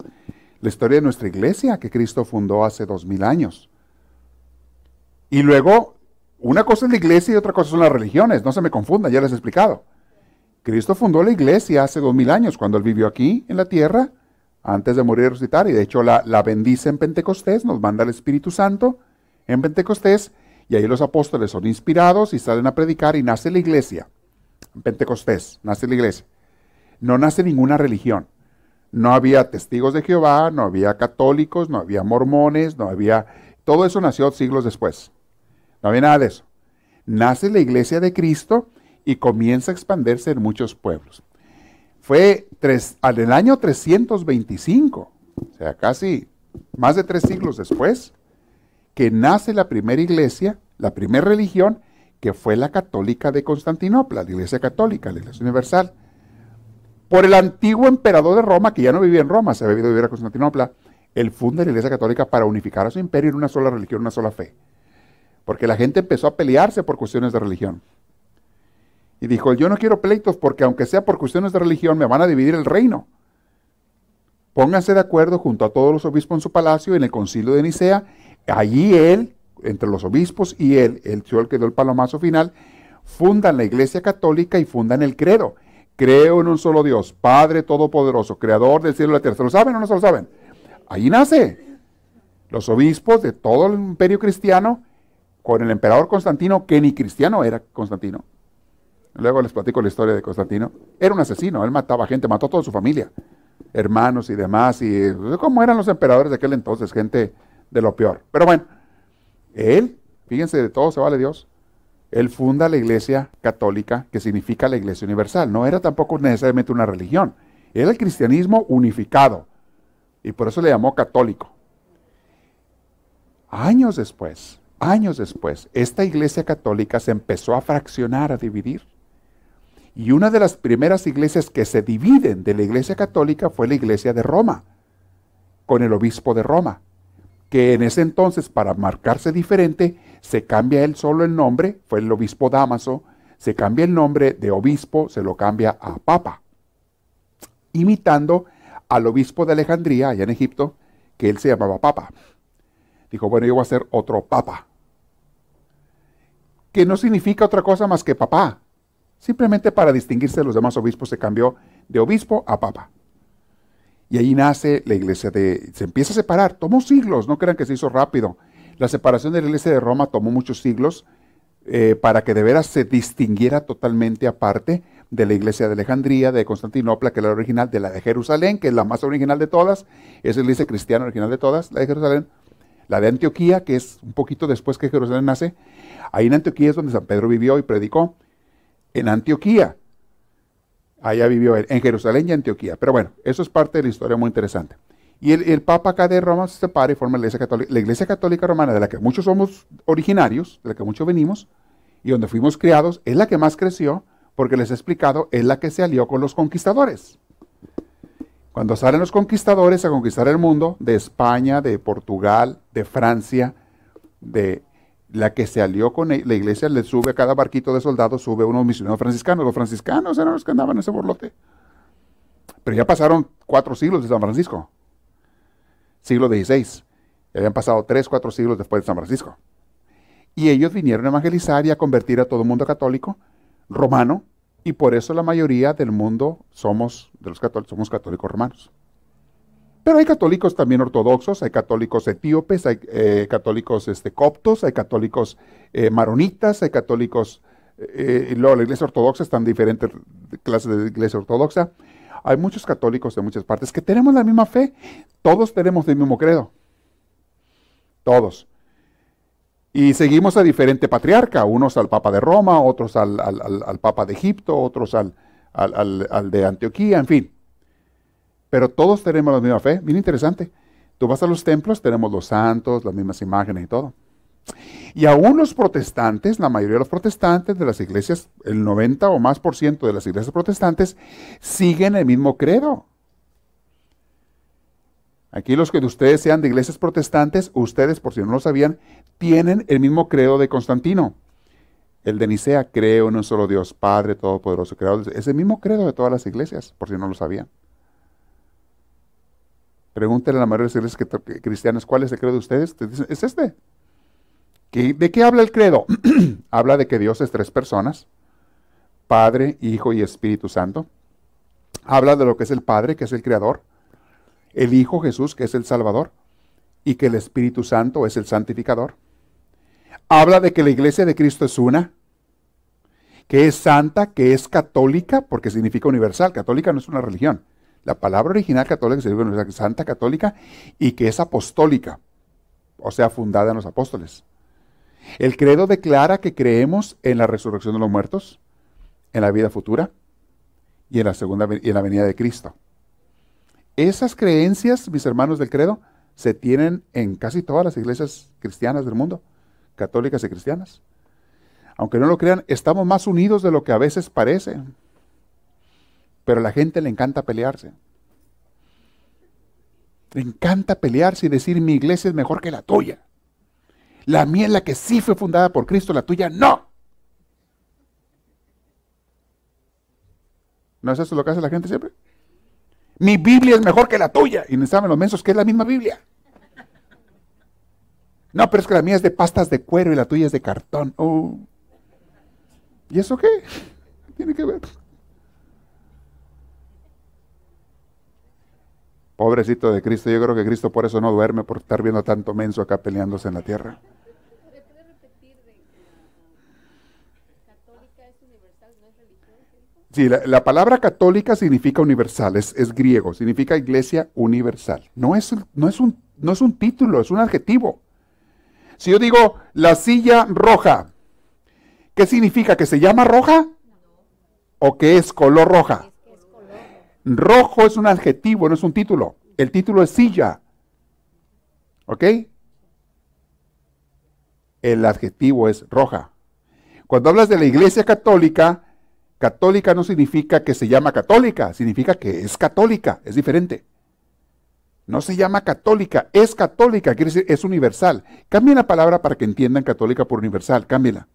la historia de nuestra iglesia que Cristo fundó hace 2000 años. Y luego, una cosa es la iglesia y otra cosa son las religiones, no se me confundan, ya les he explicado. Cristo fundó la iglesia hace 2000 años, cuando Él vivió aquí en la tierra, antes de morir y resucitar, y de hecho la bendice en Pentecostés, nos manda el Espíritu Santo en Pentecostés, y ahí los apóstoles son inspirados y salen a predicar y nace la iglesia. En Pentecostés nace la iglesia. No nace ninguna religión. No había testigos de Jehová, no había católicos, no había mormones, no había... Todo eso nació siglos después. No había nada de eso. Nace la iglesia de Cristo y comienza a expandirse en muchos pueblos. Fue en el año 325, o sea, casi más de 3 siglos después, que nace la primera iglesia la primera religión, que fue la católica de Constantinopla, la Iglesia Católica, la Iglesia Universal. Por el antiguo emperador de Roma, que ya no vivía en Roma, se había ido a vivir a Constantinopla, él funda la Iglesia Católica para unificar a su imperio en una sola religión, una sola fe. Porque la gente empezó a pelearse por cuestiones de religión. Y dijo, yo no quiero pleitos porque aunque sea por cuestiones de religión, me van a dividir el reino. Pónganse de acuerdo junto a todos los obispos en su palacio, en el concilio de Nicea. Allí él, entre los obispos y él que dio el palomazo final, fundan la Iglesia Católica y fundan el credo. Creo en un solo Dios, Padre Todopoderoso, Creador del cielo y la tierra. ¿Se lo saben o no se lo saben? Ahí nace. Los obispos de todo el imperio cristiano, con el emperador Constantino, que ni cristiano era Constantino. Luego les platico la historia de Constantino. Era un asesino, él mataba gente, mató a toda su familia, hermanos y demás, y como eran los emperadores de aquel entonces, gente de lo peor. Pero bueno, él, fíjense, de todo se vale Dios, él funda la Iglesia Católica, que significa la Iglesia Universal. No era tampoco necesariamente una religión, era el cristianismo unificado, y por eso le llamó católico. Años después, esta Iglesia Católica se empezó a fraccionar, a dividir. Y una de las primeras iglesias que se dividen de la Iglesia Católica fue la Iglesia de Roma, con el obispo de Roma, que en ese entonces, para marcarse diferente, se cambia él solo el nombre, fue el obispo Dámaso, se cambia el nombre de obispo, se lo cambia a papa, imitando al obispo de Alejandría, allá en Egipto, que él se llamaba papa. Dijo, bueno, yo voy a ser otro papa, que no significa otra cosa más que papá. Simplemente para distinguirse de los demás obispos se cambió de obispo a papa. Y ahí nace la iglesia se empieza a separar, tomó siglos, no crean que se hizo rápido. La separación de la iglesia de Roma tomó muchos siglos para que de veras se distinguiera totalmente aparte de la iglesia de Alejandría, de Constantinopla, que era la original, de la de Jerusalén, que es la más original de todas, es la iglesia cristiana original de todas, la de Jerusalén. La de Antioquía, que es un poquito después que Jerusalén nace, ahí en Antioquía es donde San Pedro vivió y predicó. En Antioquía, allá vivió él, en Jerusalén y Antioquía. Pero bueno, eso es parte de la historia muy interesante. Y el Papa acá de Roma se separa y forma la Iglesia Católica. La Iglesia Católica Romana, de la que muchos somos originarios, de la que muchos venimos, y donde fuimos criados, es la que más creció, porque les he explicado, es la que se alió con los conquistadores. Cuando salen los conquistadores a conquistar el mundo, de España, de Portugal, de Francia, de la que se alió con la iglesia, le sube a cada barquito de soldados, sube unos misioneros franciscanos. Los franciscanos eran los que andaban en ese borlote. Pero ya pasaron 4 siglos de San Francisco. Siglo XVI. Ya habían pasado 3, 4 siglos después de San Francisco. Y ellos vinieron a evangelizar y a convertir a todo el mundo católico, romano, y por eso la mayoría del mundo somos católicos romanos. Pero hay católicos también ortodoxos, hay católicos etíopes, hay católicos coptos, hay católicos maronitas, hay católicos, y luego la iglesia ortodoxa, están diferentes clases de iglesia ortodoxa. Hay muchos católicos de muchas partes que tenemos la misma fe, todos tenemos el mismo credo, todos. Y seguimos a diferente patriarca, unos al Papa de Roma, otros al Papa de Egipto, otros al de Antioquía, en fin. Pero todos tenemos la misma fe, bien interesante. Tú vas a los templos, tenemos los santos, las mismas imágenes y todo. Y aún los protestantes, la mayoría de los protestantes de las iglesias, el 90 o más % de las iglesias protestantes, siguen el mismo credo. Aquí los que de ustedes sean de iglesias protestantes, ustedes, por si no lo sabían, tienen el mismo credo de Constantino. El de Nicea, creo en un solo Dios, Padre Todopoderoso, Creador. Es el mismo credo de todas las iglesias, por si no lo sabían. Pregúntenle a la mayoría de las iglesias cristianas, ¿cuál es el credo de ustedes? Te dicen, es este. ¿De qué habla el credo? Habla de que Dios es 3 personas, Padre, Hijo y Espíritu Santo. Habla de lo que es el Padre, que es el Creador, el Hijo Jesús, que es el Salvador, y que el Espíritu Santo es el Santificador. Habla de que la iglesia de Cristo es una, que es santa, que es católica, porque significa universal. Católica no es una religión. La palabra original católica significa universal, santa, católica, y que es apostólica, o sea, fundada en los apóstoles. El credo declara que creemos en la resurrección de los muertos, en la vida futura y en la venida de Cristo. Esas creencias, mis hermanos del credo, se tienen en casi todas las iglesias cristianas del mundo. católicas y cristianas. Aunque no lo crean, estamos más unidos de lo que a veces parece. Pero a la gente le encanta pelearse. Le encanta pelearse y decir, mi iglesia es mejor que la tuya. La mía es la que sí fue fundada por Cristo, la tuya no. ¿No es eso lo que hace la gente siempre? Mi Biblia es mejor que la tuya. Y no saben los mensos que es la misma Biblia. No, pero es que la mía es de pastas de cuero y la tuya es de cartón. Oh. ¿Y eso qué? ¿Qué tiene que ver? Pobrecito de Cristo, yo creo que Cristo por eso no duerme, por estar viendo tanto menso acá peleándose en la tierra. ¿Puede repetir de que la católica es universal, no es religión? Sí, la palabra católica significa universal, es griego, significa iglesia universal. No es un título, es un adjetivo. Si yo digo la silla roja, ¿qué significa? ¿Que se llama roja? ¿O que es color roja? Rojo es un adjetivo, no es un título. El título es silla. ¿Ok? El adjetivo es roja. Cuando hablas de la iglesia católica, católica no significa que se llama católica, significa que es católica, es diferente. No se llama católica, es católica, quiere decir es universal. Cambien la palabra para que entiendan católica por universal, cámbienla.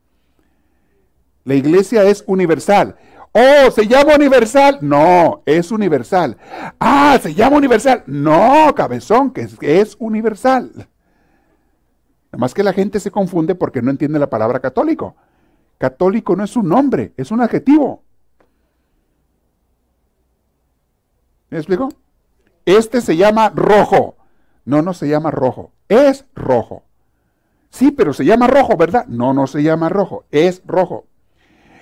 La iglesia es universal. Oh, ¿se llama universal? No, es universal. Ah, ¿se llama universal? No, cabezón, que es universal. Nada más que la gente se confunde porque no entiende la palabra católico. Católico no es un nombre, es un adjetivo. ¿Me explico? Este se llama rojo. No, no se llama rojo, es rojo. Sí, pero se llama rojo, ¿verdad? No, no se llama rojo, es rojo.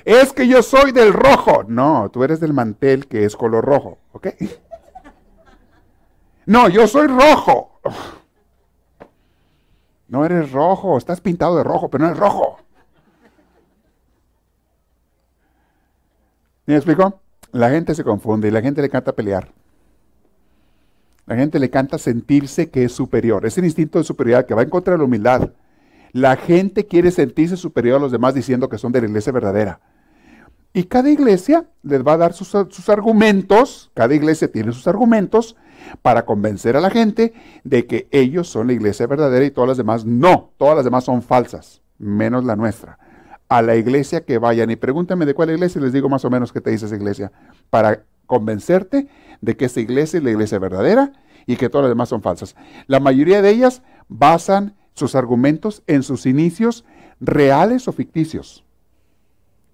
Es que yo soy del rojo. No, tú eres del mantel que es color rojo, ¿ok? No, yo soy rojo. No eres rojo, estás pintado de rojo, pero no eres rojo. ¿Me explico? La gente se confunde y la gente le encanta pelear. La gente le encanta sentirse que es superior. Es el instinto de superioridad que va en contra de la humildad. La gente quiere sentirse superior a los demás diciendo que son de la iglesia verdadera. Y cada iglesia les va a dar sus argumentos, cada iglesia tiene sus argumentos para convencer a la gente de que ellos son la iglesia verdadera y todas las demás no. Todas las demás son falsas, menos la nuestra. A la iglesia que vayan y pregúntame de cuál iglesia, les digo más o menos qué te dice esa iglesia, para convencerte de que esa iglesia es la iglesia verdadera y que todas las demás son falsas. La mayoría de ellas basan sus argumentos en sus inicios reales o ficticios.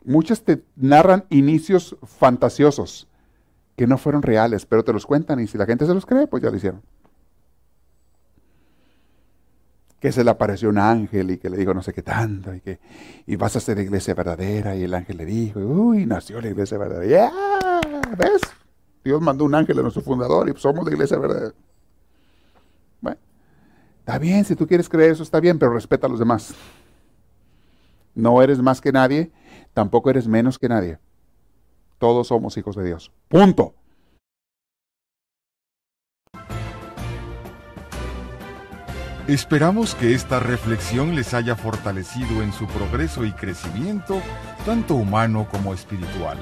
Muchas te narran inicios fantasiosos que no fueron reales, pero te los cuentan y si la gente se los cree, pues ya lo hicieron. Que se le apareció un ángel y que le dijo no sé qué tanto y vas a ser la iglesia verdadera y el ángel le dijo, uy, nació la iglesia verdadera. ¡Yeah! ¿Ves? Dios mandó un ángel a nuestro fundador y somos la iglesia verdadera. Bueno, está bien, si tú quieres creer eso está bien, pero respeta a los demás. No eres más que nadie, tampoco eres menos que nadie. Todos somos hijos de Dios. Punto. Esperamos que esta reflexión les haya fortalecido en su progreso y crecimiento, tanto humano como espiritual.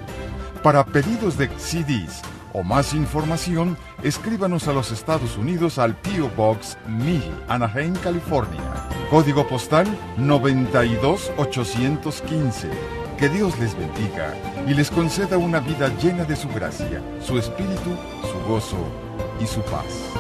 Para pedidos de CDs o más información, escríbanos a los Estados Unidos al P.O. Box 1000, Anaheim, California. Código postal 92815. Que Dios les bendiga y les conceda una vida llena de su gracia, su espíritu, su gozo y su paz.